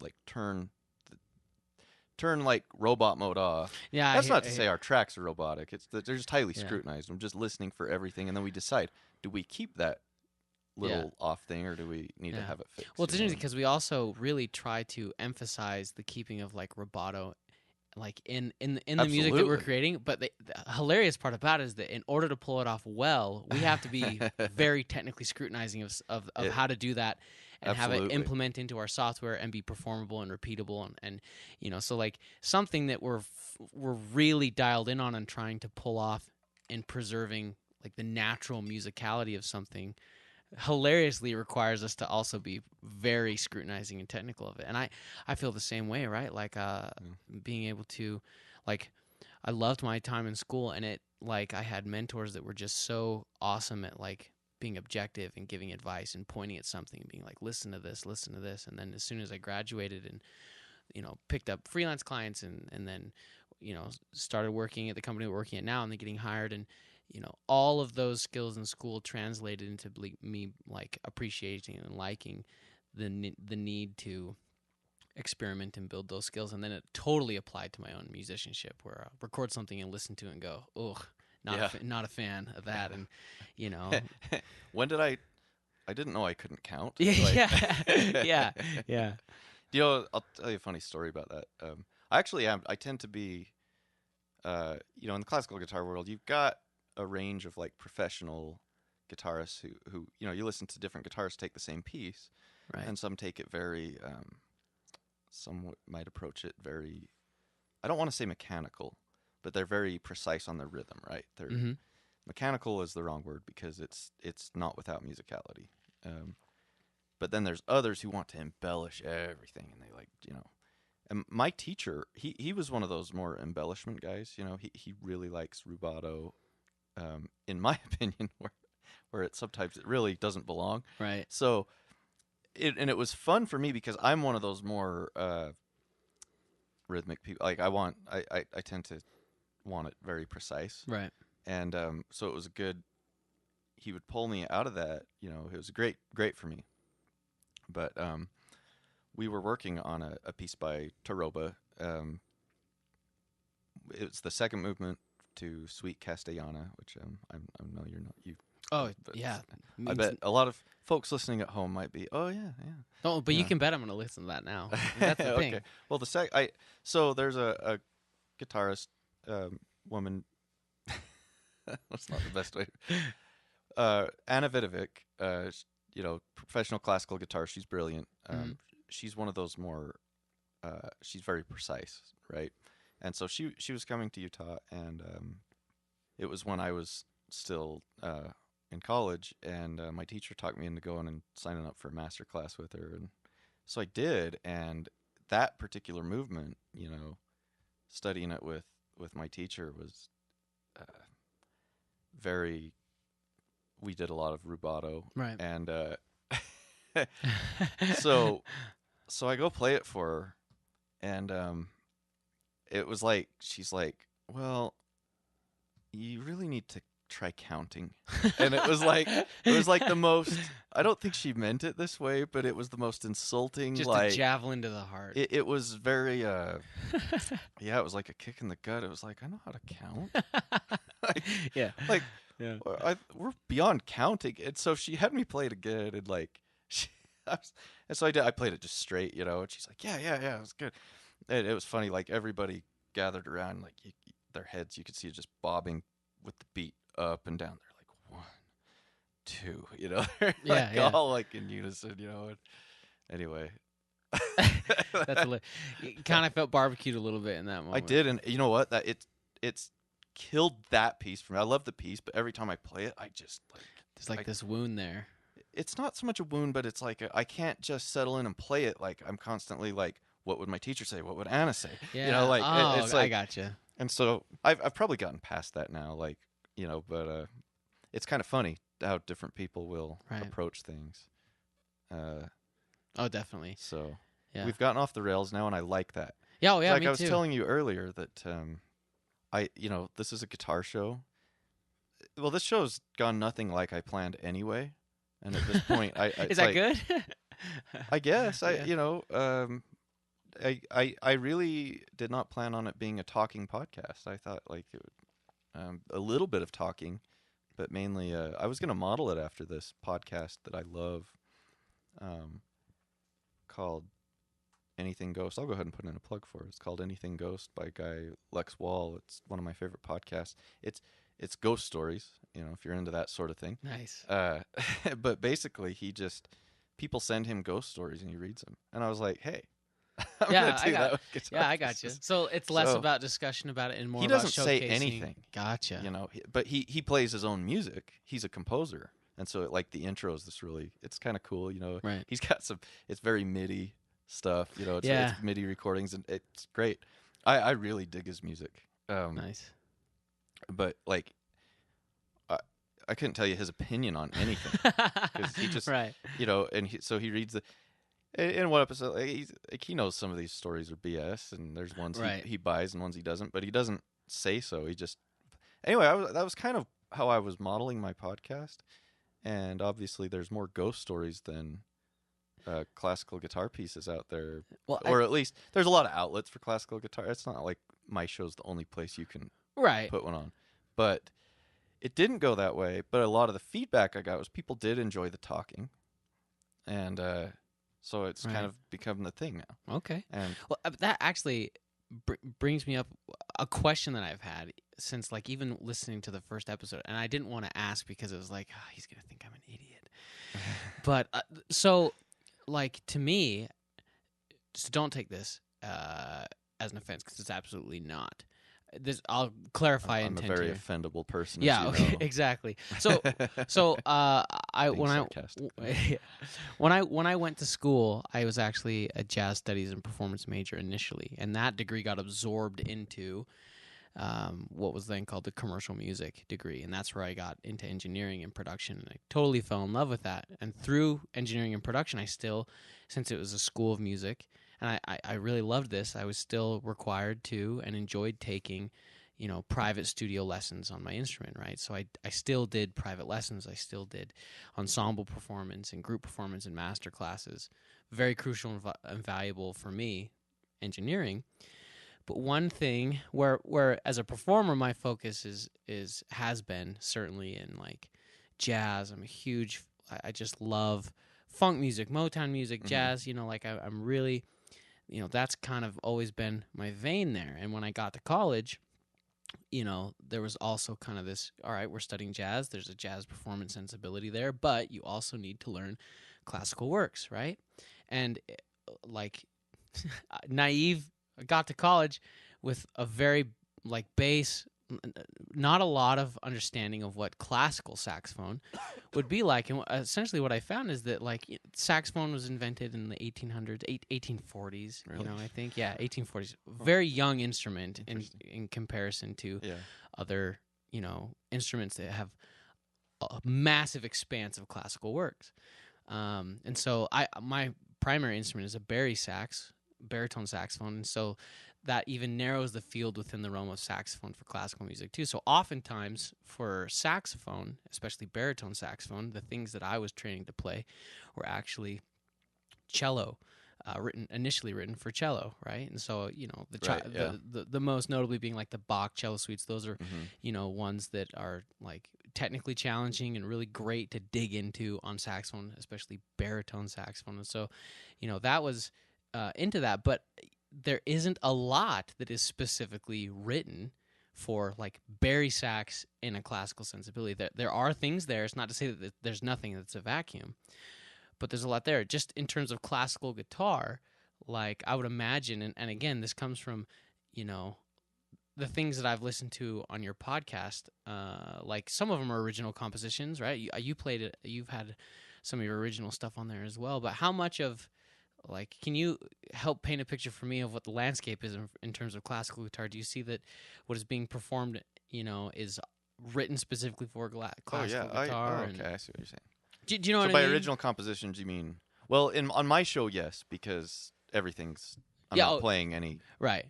like turn like robot mode off. That's not to say our tracks are robotic. It's that they're just highly scrutinized. I'm just listening for everything, and then we decide, do we keep that little off thing, or do we need to have it fixed? Well, it's interesting because we also really try to emphasize the keeping of like rubato, like in the music that we're creating. But the hilarious part about it is that in order to pull it off well, we have to be very technically scrutinizing of how to do that and have it implement into our software and be performable and repeatable and so like something that we're really dialed in on and trying to pull off in preserving like the natural musicality of something hilariously requires us to also be very scrutinizing and technical of it. And I feel the same way, right? Like being able to, like, I loved my time in school, and it, like, I had mentors that were just so awesome at, like, being objective and giving advice and pointing at something and being like, listen to this. And then as soon as I graduated and, picked up freelance clients and then, started working at the company we're working at now and then getting hired, and all of those skills in school translated into me like appreciating and liking the need to experiment and build those skills. And then it totally applied to my own musicianship, where I record something and listen to it and go, ugh, not a fan of that. And when did I didn't know I couldn't count. Yeah. I'll tell you a funny story about that. I actually am. I tend to be, in the classical guitar world, you've got a range of like professional guitarists who you listen to different guitarists take the same piece, right? And some take it very, some might approach it very, I don't want to say mechanical, but they're very precise on their rhythm, right? They're mechanical is the wrong word because it's not without musicality. But then there's others who want to embellish everything, and they like, and my teacher, he was one of those more embellishment guys. He really likes rubato. In my opinion, where it sometimes it really doesn't belong. Right. So, it was fun for me because I'm one of those more rhythmic people. Like I tend to want it very precise. Right. And so it was good. He would pull me out of that. It was great for me. But we were working on a piece by Taroba. It's the second movement to Sweet Castellana, which I know you're not you. Oh yeah, I bet a lot of folks listening at home might be. Oh yeah. Oh, but you can bet I'm going to listen to that now. That's the thing. Okay. Well, so there's a guitarist woman. That's not the best way. Anna Vidovic, professional classical guitar. She's brilliant. She's one of those more. She's very precise, right? And so she was coming to Utah, and it was when I was still in college, and my teacher talked me into going and signing up for a master class with her, and so I did. And that particular movement, studying it with my teacher was very. We did a lot of rubato, right? And so I go play it for her, and it was like, she's like, well, you really need to try counting. And it was like the most, I don't think she meant it this way, but it was the most insulting. Just like a javelin to the heart. It was very, it was like a kick in the gut. It was like, I know how to count. Yeah. Like, yeah. We're beyond counting. And so she had me play it again, and like, and so I did. I played it just straight, and she's like, yeah, it was good. And it was funny, like everybody gathered around, like their heads, you could see it just bobbing with the beat up and down. They're like 1, 2, they're all like in unison, And anyway, that's you kind of felt barbecued a little bit in that moment. I did, and you know what? That it's killed that piece for me. I love the piece, but every time I play it, I just like there's like this wound there. It's not so much a wound, but it's like I can't just settle in and play it. Like I'm constantly like, what would my teacher say? What would Anna say? Yeah. It's like, I gotcha. And so I've probably gotten past that now, like, but it's kind of funny how different people will approach things. Oh, definitely. So we've gotten off the rails now, and I like that. Yeah, oh, yeah, like me I was too. telling you earlier that this is a guitar show. Well, this show's gone nothing like I planned anyway. And at this point, is that good? I guess I really did not plan on it being a talking podcast. I thought like it would, a little bit of talking, but mainly I was gonna model it after this podcast that I love, called Anything Ghost. I'll go ahead and put in a plug for it. It's called Anything Ghost by a guy Lex Wall. It's one of my favorite podcasts. It's ghost stories, if you're into that sort of thing. Nice. But basically, people send him ghost stories and he reads them. And I was like, hey, I'm gonna do that with guitar I got you. pieces. So it's less about discussion about it and more he about doesn't showcasing. say anything. Gotcha. But he plays his own music. He's a composer, and so like the intro is it's kind of cool. Right. He's got it's very MIDI stuff. It's MIDI recordings, and it's great. I really dig his music. Nice. But like, I couldn't tell you his opinion on anything because he just right. And so he reads in one episode, he knows some of these stories are BS, and there's ones he buys and ones he doesn't, but he doesn't say so. He just anyway. That was kind of how I was modeling my podcast, and obviously there's more ghost stories than classical guitar pieces out there. Well, or at least there's a lot of outlets for classical guitar. It's not like my show's the only place you can put one on, but it didn't go that way. But a lot of the feedback I got was people did enjoy the talking, and so it's kind of become the thing now. Okay. And that actually brings me up a question that I've had since, like, even listening to the first episode, and I didn't want to ask because it was like, he's gonna think I'm an idiot. But so, like, to me, so don't take this as an offense because it's absolutely not. I'll clarify intent here. I'm a very offendable person. Yeah, okay, exactly. So when I went to school, I was actually a jazz studies and performance major initially, and that degree got absorbed into what was then called the commercial music degree, and that's where I got into engineering and production, and I totally fell in love with that. And through engineering and production, I still, since it was a school of music, and I really loved this, I was still required to and enjoyed taking, private studio lessons on my instrument, right? So I still did private lessons. I still did ensemble performance and group performance and master classes. Very crucial and valuable for me, engineering. But one thing where as a performer, my focus has been certainly in like jazz. I'm a huge, I just love funk music, Motown music, jazz. I'm really, that's kind of always been my vein there. And when I got to college, there was also kind of this, all right, we're studying jazz. There's a jazz performance sensibility there, but you also need to learn classical works, right? And like naive, I got to college with a very like base, not a lot of understanding of what classical saxophone would be like. And essentially what I found is that like saxophone was invented in the 1840s, really? I think. Yeah, 1840s. Very young instrument in comparison to other, instruments that have a massive expanse of classical works. And so my primary instrument is a baritone saxophone, and so that even narrows the field within the realm of saxophone for classical music too. So oftentimes for saxophone, especially baritone saxophone, the things that I was training to play were actually cello, initially written for cello, right? And so the most notably being like the Bach cello suites. Those are ones that are like technically challenging and really great to dig into on saxophone, especially baritone saxophone. And so that was into that, but there isn't a lot that is specifically written for like bari sax in a classical sensibility. There are things there. It's not to say that there's nothing that's a vacuum, but there's a lot there. Just in terms of classical guitar, like I would imagine, and again, this comes from, the things that I've listened to on your podcast, like some of them are original compositions, right? You played it, you've had some of your original stuff on there as well, but how much of, like, can you help paint a picture for me of what the landscape is in terms of classical guitar? Do you see that what is being performed, is written specifically for classical guitar? Okay, I see what you're saying. Do you know what I mean? So by original compositions, you mean, well, on my show, yes, because everything's, I'm not playing any. Right.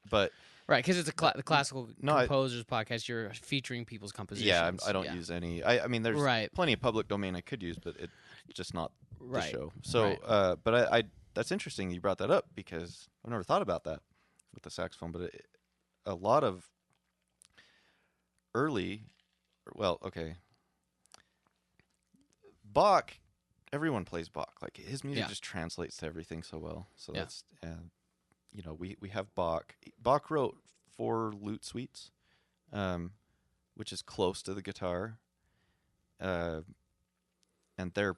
But. Right, because it's the classical composers podcast. You're featuring people's compositions. Yeah, I don't use any. I mean, there's plenty of public domain I could use, but it's just not the show. So, but I that's interesting you brought that up because I've never thought about that with the saxophone. But a lot of early well, okay. Bach, everyone plays Bach. Like his music Yeah. just translates to everything so well. So Yeah. that's, you know, we have Bach. Bach wrote 4 lute suites, which is close to the guitar, uh, and they're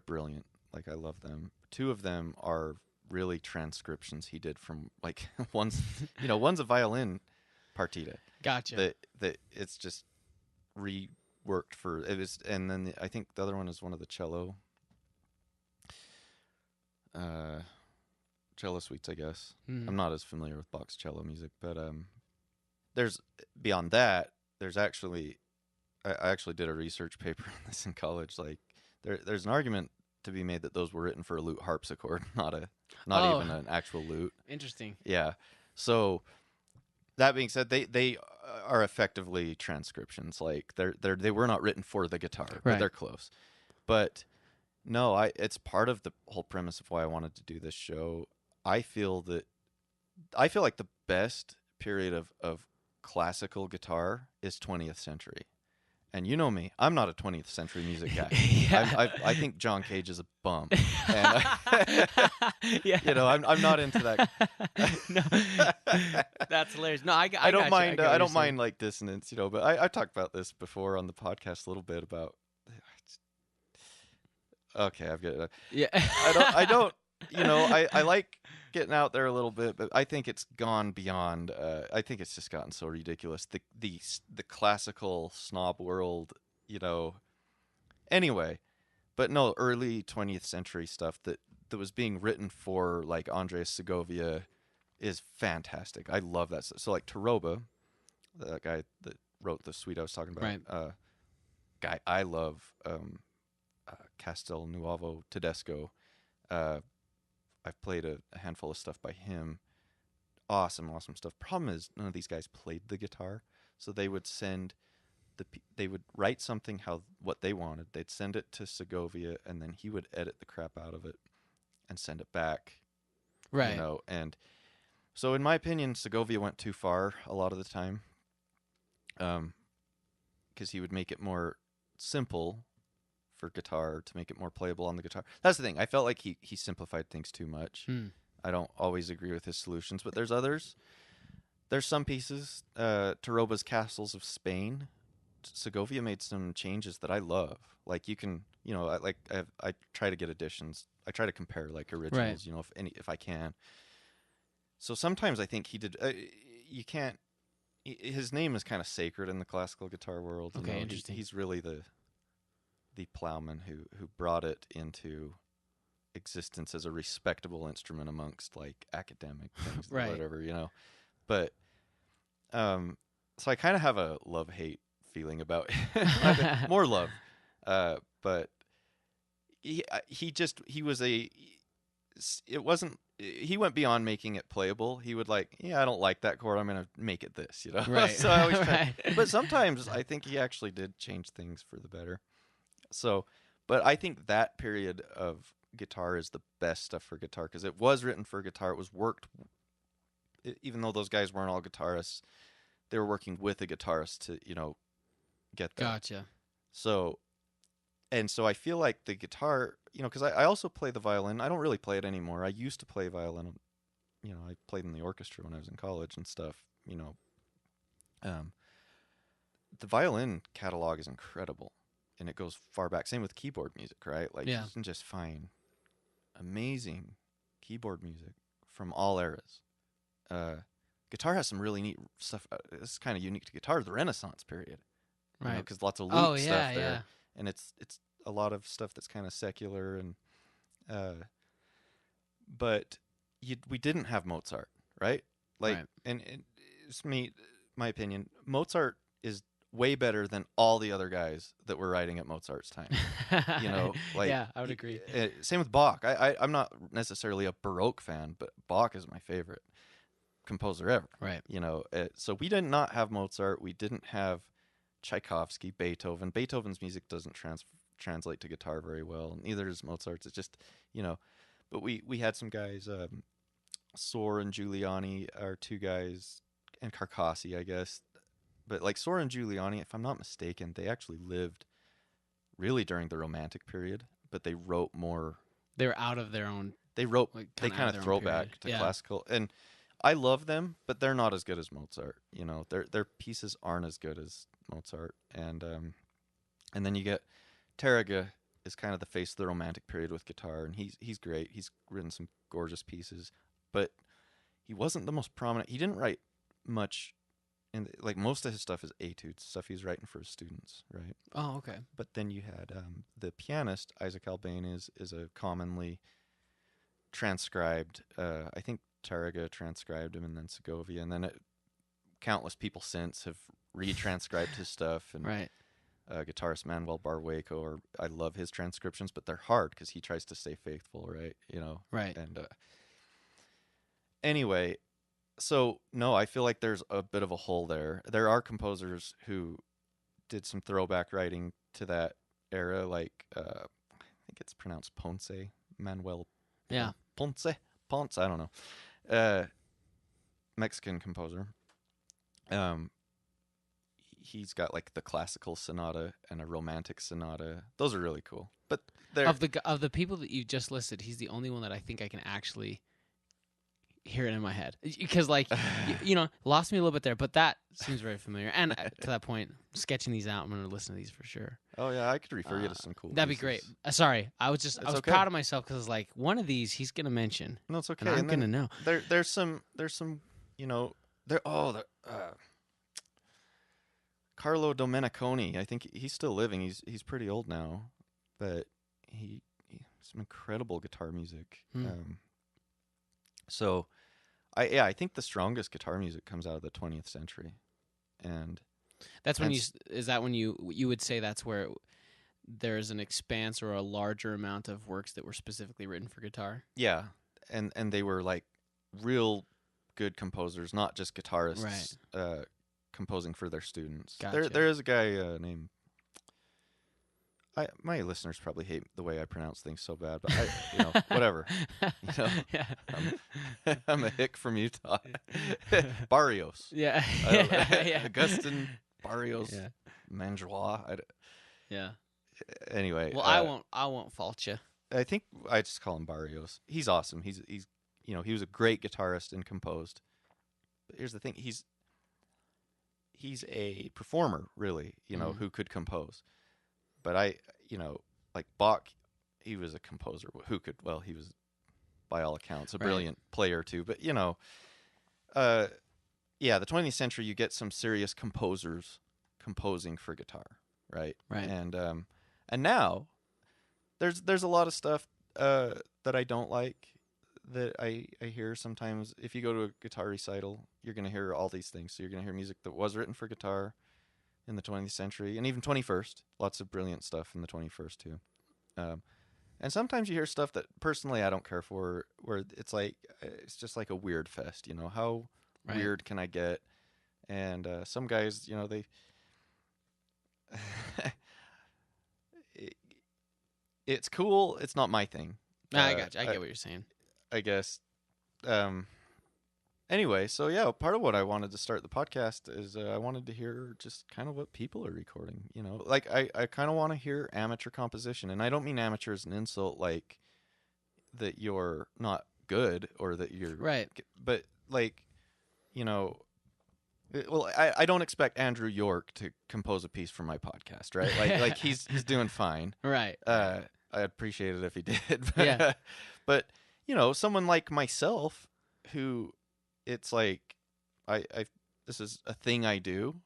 brilliant. Like I love them. 2 of them are really transcriptions he did from like one's a violin partita Gotcha. that it's just reworked for it was, and then I think the other one is one of the uh cello suites, I guess. I'm not as familiar with Bach's cello music, but there's beyond that. There's actually, I actually did a research paper on this in college. Like there's an argument to be made that those were written for a lute harpsichord, not even an actual lute. Interesting. Yeah. So that being said, they are effectively transcriptions. Like they were not written for the guitar, but Right. they're close. But no, it's part of the whole premise of why I wanted to do this show. I feel like the best period of classical guitar is 20th century. And you know me, I'm not a 20th century music guy. Yeah. I think John Cage is a bum. And Yeah. you know, I'm not into that. No, that's hilarious. No, I I don't gotcha. mind. get what I you're don't saying. mind like dissonance, you know. But I've talked about this before on the podcast a little bit about. Okay, I've got. Yeah. I don't. You know, I like getting out there a little bit, but I think it's gone beyond. I think it's just gotten so ridiculous. The classical snob world, you know. Anyway, but no, early 20th century stuff that was being written for like Andres Segovia is fantastic. I love that. So like Taroba, the guy that wrote the suite I was talking about, Right. guy I love, Castel Nuovo Tedesco. I've played a handful of stuff by him. Awesome stuff. Problem is, none of these guys played the guitar, so they would they would write something what they wanted. They'd send it to Segovia, and then he would edit the crap out of it and send it back. Right. You know, and so in my opinion, Segovia went too far a lot of the time. Because he would make it more simple for guitar to make it more playable on the guitar. That's the thing. I felt like he simplified things too much. I don't always agree with his solutions, but there's others. There's some pieces. Taroba's Castles of Spain. Segovia made some changes that I love. Like you can, you know, I try to get editions. I try to compare like originals, Right. you know, if I can. So sometimes I think he did. You can't. His name is kind of sacred in the classical guitar world. Okay, you know? interesting. He's really the plowman who brought it into existence as a respectable instrument amongst like academic things Right. or whatever, you know. But so I kind of have a love-hate feeling about more love. But he went beyond making it playable. He would like, yeah, I don't like that chord, I'm gonna make it this, you know. Right. So I always try, Right. but sometimes I think he actually did change things for the better. So, but I think that period of guitar is the best stuff for guitar because it was written for guitar. It was worked, even though those guys weren't all guitarists, they were working with a guitarist to, you know, get that. Gotcha. So I feel like the guitar, you know, because I also play the violin. I don't really play it anymore. I used to play violin. You know, I played in the orchestra when I was in college and stuff. You know, the violin catalog is incredible, and it goes far back. Same with keyboard music, right? Like Yeah. you can just find amazing keyboard music from all eras. Guitar has some really neat stuff. This is kind of unique to guitar. The Renaissance period, Right. Because lots of loop yeah, stuff there, yeah. and it's a lot of stuff that's kind of secular and. But we didn't have Mozart, right? Like, Right. and it's my opinion. Mozart is way better than all the other guys that were writing at Mozart's time. You know, like yeah, I would agree. Same with Bach. I'm not necessarily a Baroque fan, but Bach is my favorite composer ever. Right. You know, so we did not have Mozart. We didn't have Tchaikovsky, Beethoven. Beethoven's music doesn't translate to guitar very well. Neither does Mozart's. It's just, you know, but we had some guys, Sohr and Giuliani are 2 guys, and Carcassi, I guess, But like Sora and Giuliani, if I'm not mistaken, they actually lived really during the Romantic period, but they wrote more. They were out of their own. They wrote. Like, They kinda out kind of of their own throw back period. to Yeah. classical, and I love them, but they're not as good as Mozart. You know, their pieces aren't as good as Mozart, and then you get Tarrega is kind of the face of the Romantic period with guitar, and he's great. He's written some gorgeous pieces, but he wasn't the most prominent. He didn't write much, and like most of his stuff is etudes, stuff he's writing for his students, right? Oh, okay. But then you had the pianist Isaac Albane is a commonly transcribed. I think Tarrega transcribed him, and then Segovia, and then countless people since have retranscribed his stuff. And Right. Guitarist Manuel Barrueco, or I love his transcriptions, but they're hard because he tries to stay faithful, right? You know, Right. And anyway, so no, I feel like there's a bit of a hole there. There are composers who did some throwback writing to that era, like I think it's pronounced Ponce, Manuel. Yeah. Ponce, I don't know. Mexican composer. He's got like the classical sonata and a romantic sonata. Those are really cool. But they're Of the people that you just listed, he's the only one that I think I can actually hear it in my head. Because like you know, lost me a little bit there, but that seems very familiar. And to that point, sketching these out, I'm going to listen to these for sure. Oh yeah, I could refer you to some cool. That'd be great. pieces. Sorry, I was okay. proud of myself because like one of these he's going to mention. No, it's okay. And I'm And then going to know. There's some you know Carlo Domeniconi. I think he's still living. He's pretty old now, but he some incredible guitar music. So I think the strongest guitar music comes out of the 20th century, and that's when you would say that's where there's an expanse or a larger amount of works that were specifically written for guitar. Yeah, and they were like real good composers, not just guitarists. Right. Composing for their students. Gotcha. There is a guy named. My listeners probably hate the way I pronounce things so bad, but whatever. Yeah. I'm a hick from Utah. Barrios. Yeah. Yeah. Augustin Barrios. Yeah. Manjois. Yeah. Anyway. Well, I won't fault you. I think I just call him Barrios. He's awesome. He's he was a great guitarist and composed. But here's the thing. He's a performer, really, who could compose. But like Bach, he was a composer who could, he was, by all accounts, a brilliant player too. But, the 20th century, you get some serious composers composing for guitar, right? Right. And now there's a lot of stuff that I don't like, that I hear sometimes. If you go to a guitar recital, you're going to hear all these things. So you're going to hear music that was written for guitar in the 20th century and even 21st. Lots of brilliant stuff in the 21st too. And sometimes you hear stuff that personally I don't care for, where it's just like a weird fest. How weird can I get? And some guys, they it's cool. It's not my thing. Nah, I got you. I get what you're saying. I guess. Anyway, so part of what I wanted to start the podcast is I wanted to hear just kind of what people are recording. Like I kind of want to hear amateur composition, and I don't mean amateur as an insult, like that you're not good or that you're right. But like, well, I don't expect Andrew York to compose a piece for my podcast, right? Like he's doing fine, right? I'd appreciate it if he did. Yeah. But someone like myself, who it's like I this is a thing I do,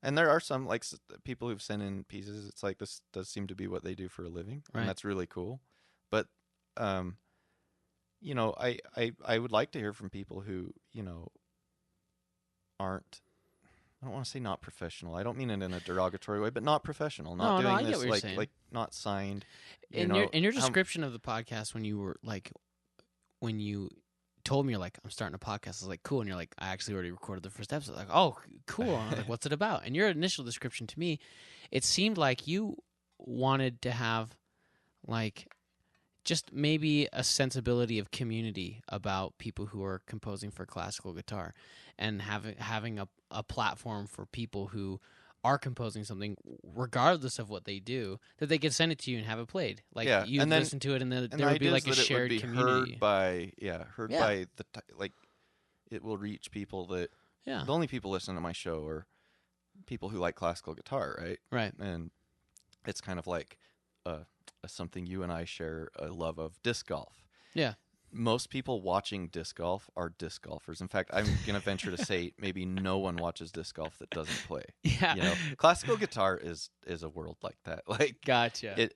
and there are some like people who've sent in pieces. It's like this does seem to be what they do for a living, and that's really cool. But I would like to hear from people who aren't. I don't want to say not professional. I don't mean it in a derogatory way, but not professional. Not doing I this get what you're saying. like not signed. In your description of the podcast, when you told me you're like, I'm starting a podcast, I was like, cool, and you're like, I actually already recorded the first episode. Like, oh, cool. I was like, what's it about? And your initial description to me, it seemed like you wanted to have like just maybe a sensibility of community about people who are composing for classical guitar, and having a platform for people who are composing something, regardless of what they do, that they can send it to you and have it played. Like Yeah, you and then listen to it, and then and there the would be idea like is a that it would shared be community. heard Yeah. by like it will reach people that Yeah. the only people listening to my show are people who like classical guitar, right? Right. And it's kind of like something you and I share a love of disc golf. Yeah. Most people watching disc golf are disc golfers. In fact, I'm going to venture to say maybe no one watches disc golf that doesn't play. Yeah. You know, classical guitar is a world like that. Like, Gotcha.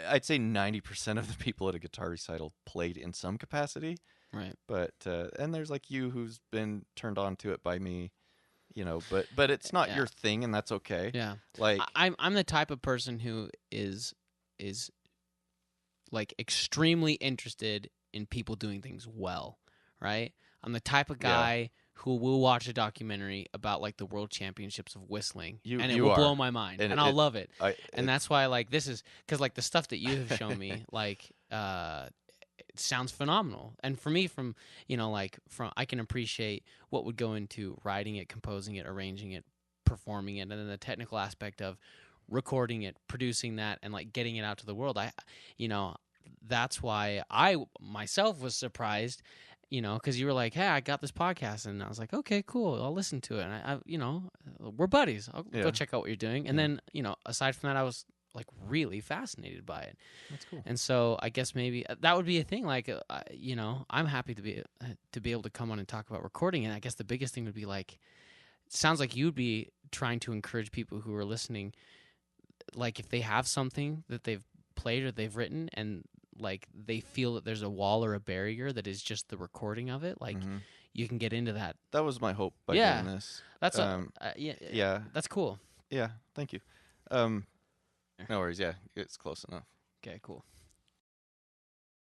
I'd say 90% of the people at a guitar recital played in some capacity. Right. But and there's like you who's been turned on to it by me, you know. But it's not your thing, and that's okay. Yeah. Like I'm the type of person who is like extremely interested in people doing things well, right? I'm the type of guy who will watch a documentary about like the world championships of whistling, and it will blow my mind, and I'll love it. And that's why like this is because like the stuff that you have shown me, like it sounds phenomenal. And for me, from I can appreciate what would go into writing it, composing it, arranging it, performing it, and then the technical aspect of recording it, producing that, and like getting it out to the world. That's why I myself was surprised, because you were like, "Hey, I got this podcast," and I was like, "Okay, cool, I'll listen to it." And we're buddies. I'll go check out what you're doing. And then, aside from that, I was like really fascinated by it. That's cool. And so I guess maybe that would be a thing. Like, I'm happy to be able to come on and talk about recording. And I guess the biggest thing would be like, it sounds like you'd be trying to encourage people who are listening, like if they have something that they've played or they've written and like they feel that there's a wall or a barrier that is just the recording of it, like you can get into that. That was my hope by doing this. That's that's cool. Yeah, thank you. No worries. Yeah, it's close enough. Okay, cool.